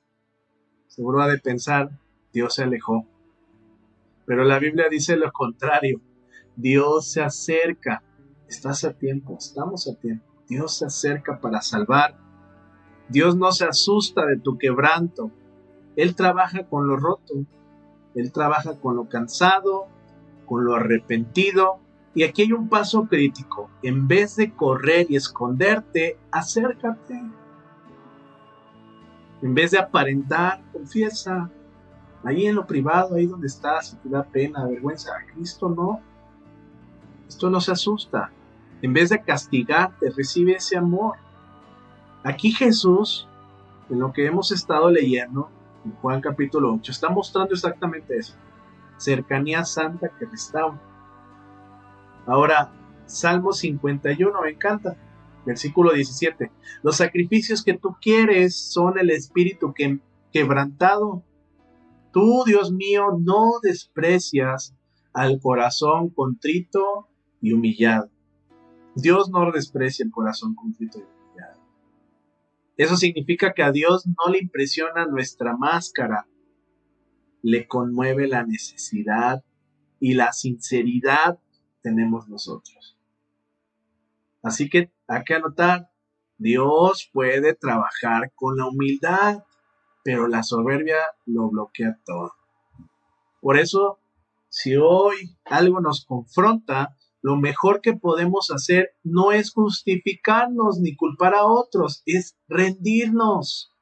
seguro ha de pensar, Dios se alejó. Pero la Biblia dice lo contrario. Dios se acerca. Estás a tiempo, estamos a tiempo. Dios se acerca para salvar. Dios no se asusta de tu quebranto. Él trabaja con lo roto. Él trabaja con lo cansado, con lo arrepentido. Y aquí hay un paso crítico. En vez de correr y esconderte, acércate. En vez de aparentar, confiesa. Ahí en lo privado, ahí donde estás, si te da pena, vergüenza, a Cristo no. Esto no se asusta. En vez de castigarte, recibe ese amor. Aquí Jesús, en lo que hemos estado leyendo, en Juan capítulo 8, está mostrando exactamente eso. Cercanía santa que restaura. Ahora, Salmo 51, me encanta. Versículo 17. Los sacrificios que tú quieres son el espíritu quebrantado. Tú, Dios mío, no desprecias al corazón contrito y humillado. Dios no desprecia el corazón contrito y humillado. Eso significa que a Dios no le impresiona nuestra máscara, le conmueve la necesidad y la sinceridad tenemos nosotros. Así que hay que anotar, Dios puede trabajar con la humildad, pero la soberbia lo bloquea todo. Por eso, si hoy algo nos confronta, lo mejor que podemos hacer no es justificarnos ni culpar a otros, es rendirnos.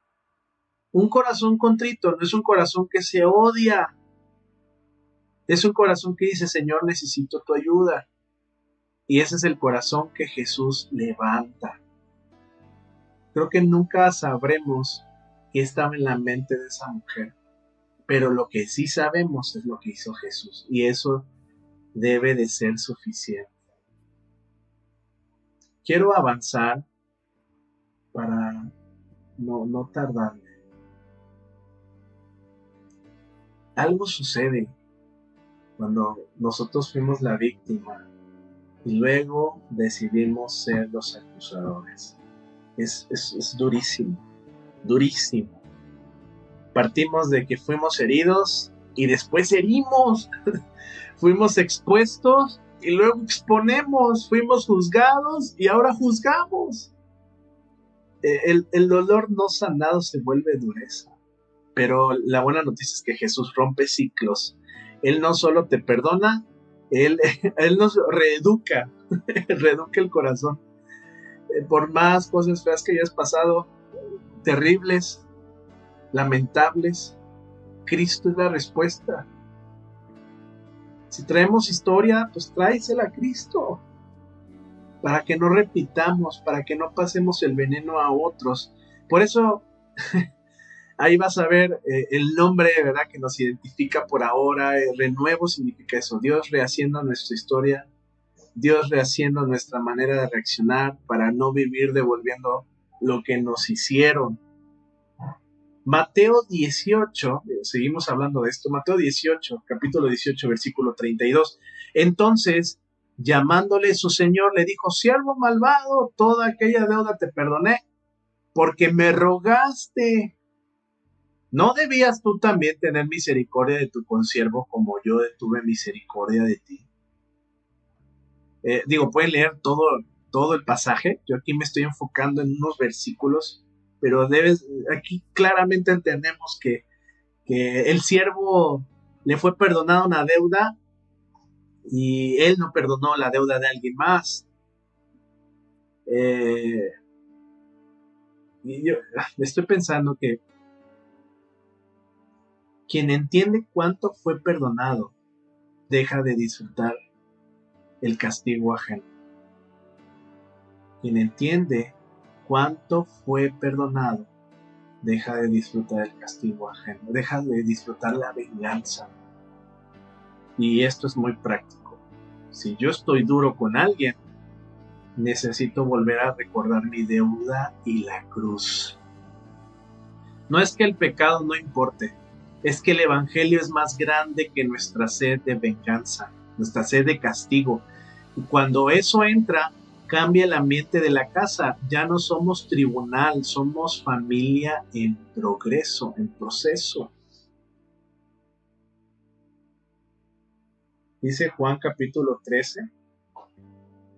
Un corazón contrito no es un corazón que se odia, es un corazón que dice, Señor, necesito tu ayuda. Y ese es el corazón que Jesús levanta. Creo que nunca sabremos qué estaba en la mente de esa mujer, pero lo que sí sabemos es lo que hizo Jesús, y eso debe de ser suficiente. Quiero avanzar para no tardarme. Algo sucede cuando nosotros fuimos la víctima y luego decidimos ser los acusadores. Es durísimo, durísimo. Partimos de que fuimos heridos y después herimos. Fuimos expuestos y luego exponemos. Fuimos juzgados y ahora juzgamos. El dolor no sanado se vuelve dureza. Pero la buena noticia es que Jesús rompe ciclos. Él no solo te perdona, Él nos reeduca, reeduca el corazón. Por más cosas feas que hayas pasado, terribles, lamentables, Cristo es la respuesta. Si traemos historia, pues tráesela a Cristo, para que no repitamos, para que no pasemos el veneno a otros. Por eso, ahí vas a ver el nombre, ¿verdad?, que nos identifica por ahora. Renuevo significa eso, Dios rehaciendo nuestra historia, Dios rehaciendo nuestra manera de reaccionar para no vivir devolviendo lo que nos hicieron. Mateo 18, seguimos hablando de esto, Mateo 18, capítulo 18, versículo 32. Entonces, llamándole su señor, le dijo, siervo malvado, toda aquella deuda te perdoné, porque me rogaste. ¿No debías tú también tener misericordia de tu consiervo como yo tuve misericordia de ti? Pueden leer todo el pasaje. Yo aquí me estoy enfocando en unos versículos, pero aquí claramente entendemos que el siervo le fue perdonada una deuda y él no perdonó la deuda de alguien más. Y yo estoy pensando que quien entiende cuánto fue perdonado deja de disfrutar el castigo ajeno. Quien entiende cuánto fue perdonado deja de disfrutar el castigo ajeno, deja de disfrutar la venganza. Y esto es muy práctico. Si yo estoy duro con alguien, necesito volver a recordar mi deuda y la cruz. No es que el pecado no importe, es que el evangelio es más grande que nuestra sed de venganza, nuestra sed de castigo. Y cuando eso entra, cambia el ambiente de la casa. Ya no somos tribunal, somos familia en progreso, en proceso. Dice Juan capítulo 13,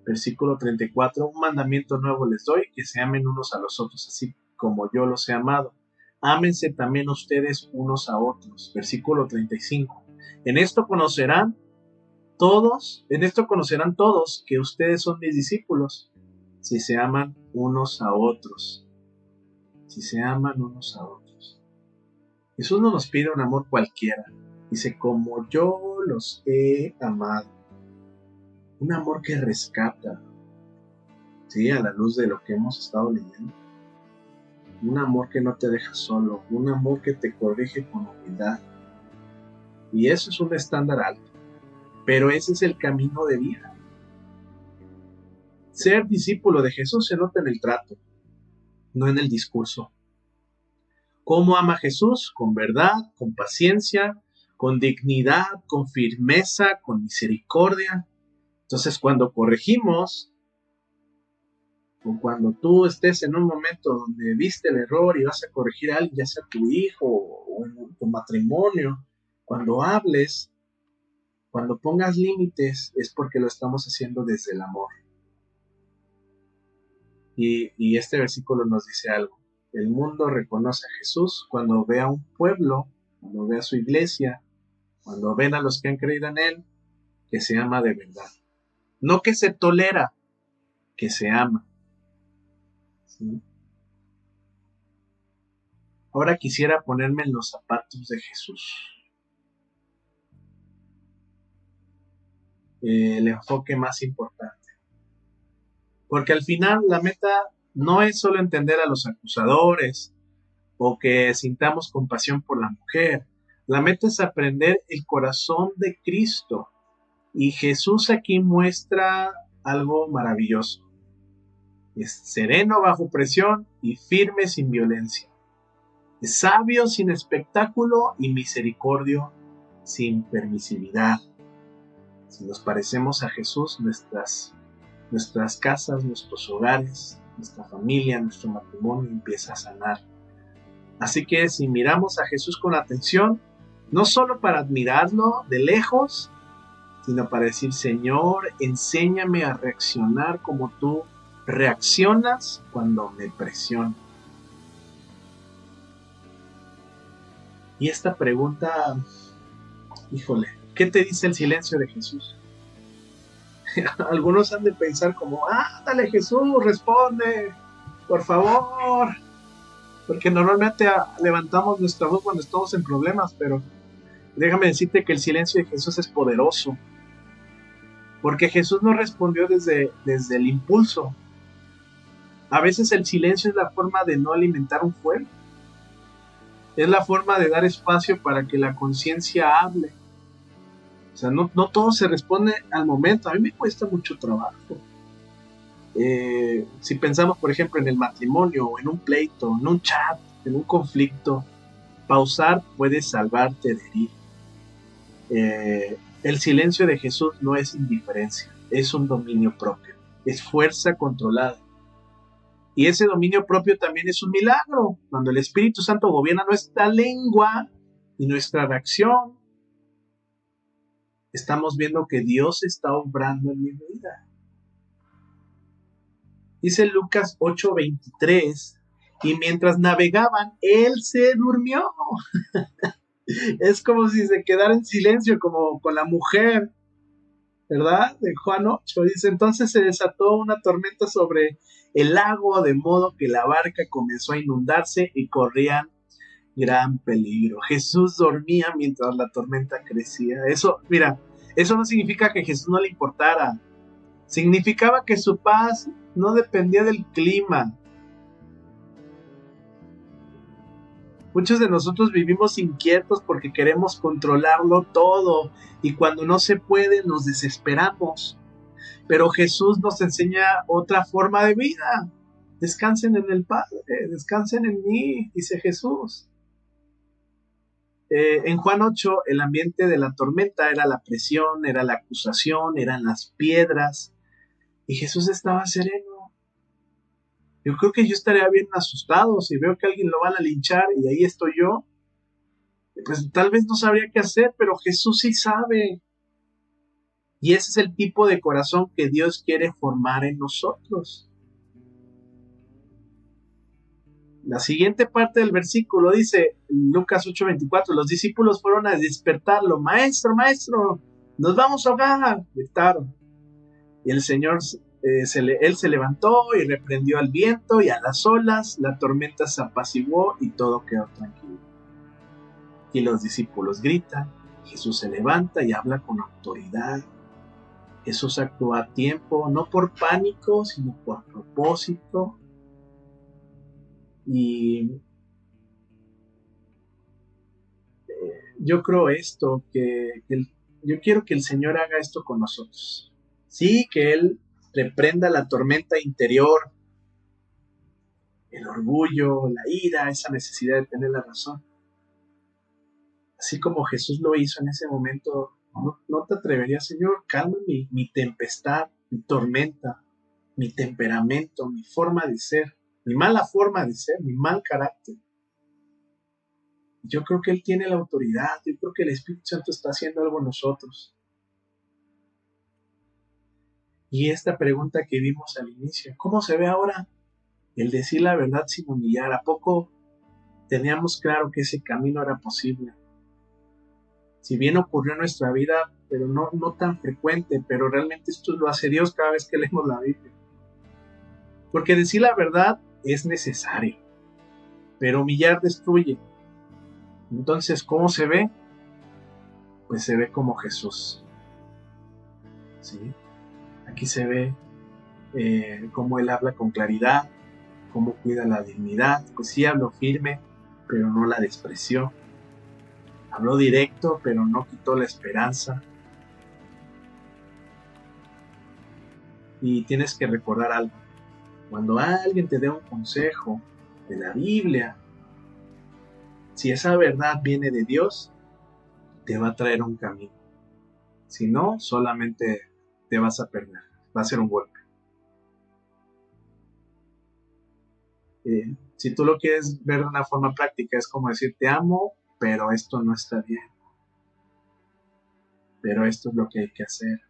versículo 34, un mandamiento nuevo les doy, que se amen unos a los otros, así como yo los he amado. Ámense también ustedes unos a otros. Versículo 35. En esto conocerán todos que ustedes son mis discípulos, si se aman unos a otros. Si se aman unos a otros. Jesús no nos pide un amor cualquiera. Dice, como yo los he amado. Un amor que rescata. Sí, a la luz de lo que hemos estado leyendo. Un amor que no te deja solo. Un amor que te corrige con humildad. Y eso es un estándar alto. Pero ese es el camino de vida. Ser discípulo de Jesús se nota en el trato, no en el discurso. ¿Cómo ama a Jesús? Con verdad, con paciencia, con dignidad, con firmeza, con misericordia. Entonces, cuando corregimos, o cuando tú estés en un momento donde viste el error y vas a corregir a alguien, ya sea tu hijo o en tu matrimonio, cuando hables, cuando pongas límites, es porque lo estamos haciendo desde el amor. Y este versículo nos dice algo. El mundo reconoce a Jesús cuando ve a un pueblo, cuando ve a su iglesia, cuando ven a los que han creído en Él, que se ama de verdad. No que se tolera, que se ama. ¿Sí? Ahora quisiera ponerme en los zapatos de Jesús. El enfoque más importante. Porque al final la meta no es solo entender a los acusadores o que sintamos compasión por la mujer. La meta es aprender el corazón de Cristo. Y Jesús aquí muestra algo maravilloso. Es sereno bajo presión y firme sin violencia. Es sabio sin espectáculo y misericordio sin permisividad. Si nos parecemos a Jesús, nuestras casas, nuestros hogares, nuestra familia, nuestro matrimonio empieza a sanar. Así que si miramos a Jesús con atención, no solo para admirarlo de lejos, sino para decir, Señor, enséñame a reaccionar como tú reaccionas cuando me presionan. Y esta pregunta, híjole, ¿qué te dice el silencio de Jesús? Algunos han de pensar como, dale Jesús, responde, por favor, porque normalmente levantamos nuestra voz cuando estamos en problemas, pero déjame decirte que el silencio de Jesús es poderoso, porque Jesús no respondió desde el impulso. A veces el silencio es la forma de no alimentar un fuego, es la forma de dar espacio para que la conciencia hable. O sea, no todo se responde al momento. A mí me cuesta mucho trabajo. Si pensamos, por ejemplo, en el matrimonio, o en un pleito, en un chat, en un conflicto, pausar puede salvarte de herir. El silencio de Jesús no es indiferencia, es un dominio propio, es fuerza controlada. Y ese dominio propio también es un milagro, cuando el Espíritu Santo gobierna nuestra lengua y nuestra reacción. Estamos viendo que Dios está obrando en mi vida. Dice Lucas 8:23, y mientras navegaban, él se durmió. Es como si se quedara en silencio, como con la mujer, ¿verdad? De Juan 8, dice, entonces se desató una tormenta sobre el lago, de modo que la barca comenzó a inundarse y corrían gran peligro. Jesús dormía mientras la tormenta crecía. Eso, mira, eso no significa que a Jesús no le importara. Significaba que su paz no dependía del clima. Muchos de nosotros vivimos inquietos porque queremos controlarlo todo y cuando no se puede nos desesperamos. Pero Jesús nos enseña otra forma de vida. Descansen en el Padre, descansen en mí, dice Jesús. En Juan 8, el ambiente de la tormenta era la presión, era la acusación, eran las piedras, y Jesús estaba sereno. Yo creo que yo estaría bien asustado si veo que alguien lo van a linchar y ahí estoy yo. Pues tal vez no sabría qué hacer, pero Jesús sí sabe. Y ese es el tipo de corazón que Dios quiere formar en nosotros. La siguiente parte del versículo dice, Lucas 8:24, los discípulos fueron a despertarlo. Maestro, maestro, nos vamos a ahogar, gritaron. Y el Señor, él se levantó y reprendió al viento y a las olas, la tormenta se apaciguó y todo quedó tranquilo. Y los discípulos gritan, Jesús se levanta y habla con autoridad. Jesús actúa a tiempo, no por pánico, sino por propósito. Y yo creo yo quiero que el Señor haga esto con nosotros. Sí, que Él reprenda la tormenta interior, el orgullo, la ira, esa necesidad de tener la razón. Así como Jesús lo hizo en ese momento, no te atreverías, Señor, calma mi tempestad, mi tormenta, mi temperamento, mi forma de ser, mi mala forma de ser, mi mal carácter. Yo creo que Él tiene la autoridad, yo creo que el Espíritu Santo está haciendo algo en nosotros. Y esta pregunta que vimos al inicio, ¿cómo se ve ahora el decir la verdad sin humillar? ¿A poco teníamos claro que ese camino era posible? Si bien ocurrió en nuestra vida, pero no tan frecuente, pero realmente esto lo hace Dios cada vez que leemos la Biblia. Porque decir la verdad es necesario, pero humillar destruye. Entonces, ¿cómo se ve? Pues se ve como Jesús. ¿Sí? Aquí se ve cómo Él habla con claridad, cómo cuida la dignidad. Pues sí habló firme, pero no la despreció. Habló directo, pero no quitó la esperanza. Y tienes que recordar algo. Cuando alguien te dé un consejo de la Biblia, si esa verdad viene de Dios, te va a traer un camino. Si no, solamente te vas a perder. Va a ser un golpe. Si tú lo quieres ver de una forma práctica, es como decir, te amo, pero esto no está bien. Pero esto es lo que hay que hacer.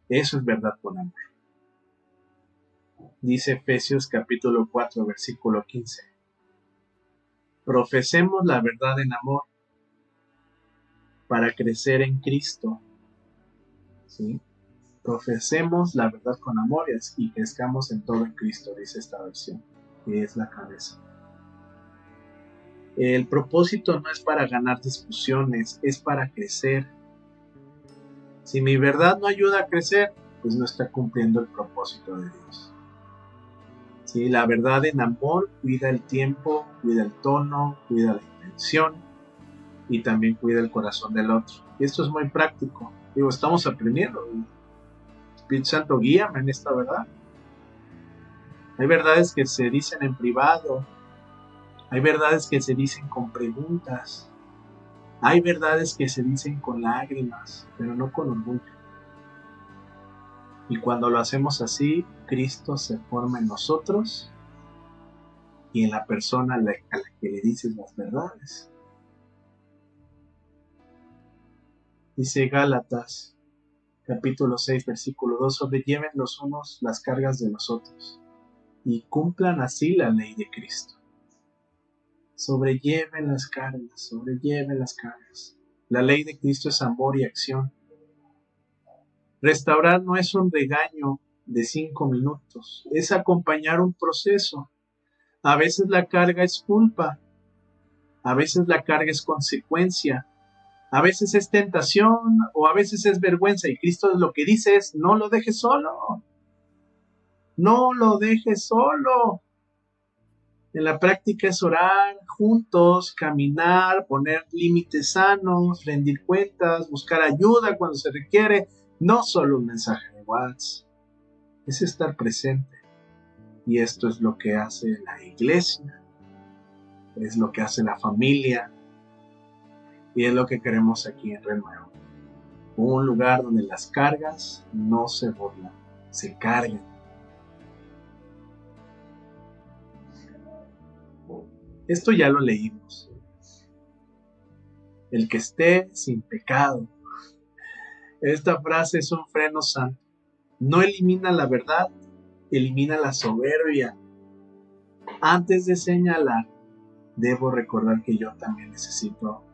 Eso es verdad con amor. Dice Efesios capítulo 4, versículo 15. Profesemos la verdad en amor para crecer en Cristo. ¿Sí? Profesemos la verdad con amor y crezcamos en todo en Cristo, dice esta versión, que es la cabeza. El propósito no es para ganar discusiones, es para crecer. Si mi verdad no ayuda a crecer, pues no está cumpliendo el propósito de Dios. ¿Sí? La verdad en amor cuida el tiempo, cuida el tono, cuida la intención y también cuida el corazón del otro. Y esto es muy práctico. Digo, estamos aprendiendo. Espíritu Santo, guíame en esta verdad. Hay verdades que se dicen en privado. Hay verdades que se dicen con preguntas. Hay verdades que se dicen con lágrimas, pero no con orgullo. Y cuando lo hacemos así, Cristo se forma en nosotros y en la persona a la que le dices las verdades. Dice Gálatas, capítulo 6, versículo 2, sobrelleven los unos las cargas de los otros y cumplan así la ley de Cristo. Sobrelleven las cargas, sobrelleven las cargas. La ley de Cristo es amor y acción. Restaurar no es un regaño de 5 minutos, es acompañar un proceso. A veces la carga es culpa, a veces la carga es consecuencia, a veces es tentación o a veces es vergüenza. Y Cristo lo que dice es, no lo dejes solo, no lo dejes solo. En la práctica es orar juntos, caminar, poner límites sanos, rendir cuentas, buscar ayuda cuando se requiere. No solo un mensaje de WhatsApp, es estar presente. Y esto es lo que hace la iglesia, es lo que hace la familia y es lo que queremos aquí en Renuevo. Un lugar donde las cargas no se burlan, se cargan. Esto ya lo leímos. El que esté sin pecado. Esta frase es un freno santo. No elimina la verdad, elimina la soberbia. Antes de señalar, debo recordar que yo también necesito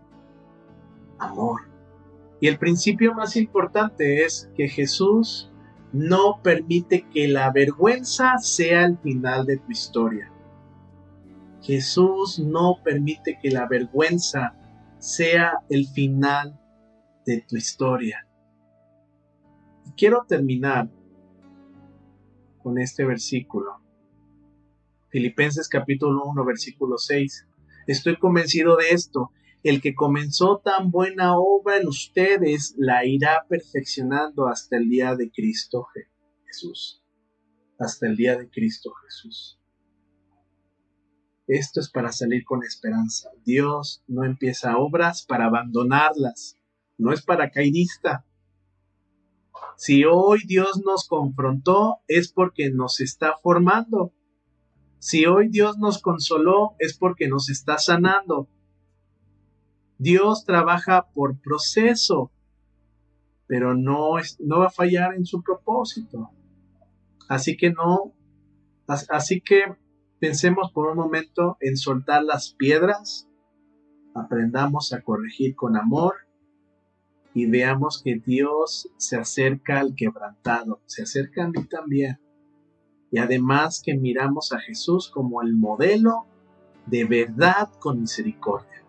amor. Y el principio más importante es que Jesús no permite que la vergüenza sea el final de tu historia. Jesús no permite que la vergüenza sea el final de tu historia. Y quiero terminar con este versículo. Filipenses capítulo 1, versículo 6. Estoy convencido de esto. El que comenzó tan buena obra en ustedes la irá perfeccionando hasta el día de Cristo Jesús, hasta el día de Cristo Jesús. Esto es para salir con esperanza. Dios no empieza obras para abandonarlas, no es paracaidista. Si hoy Dios nos confrontó, es porque nos está formando. Si hoy Dios nos consoló, es porque nos está sanando. Dios trabaja por proceso, pero no va a fallar en su propósito. Así que pensemos por un momento en soltar las piedras, aprendamos a corregir con amor y veamos que Dios se acerca al quebrantado, se acerca a mí también. Y además que miramos a Jesús como el modelo de verdad con misericordia.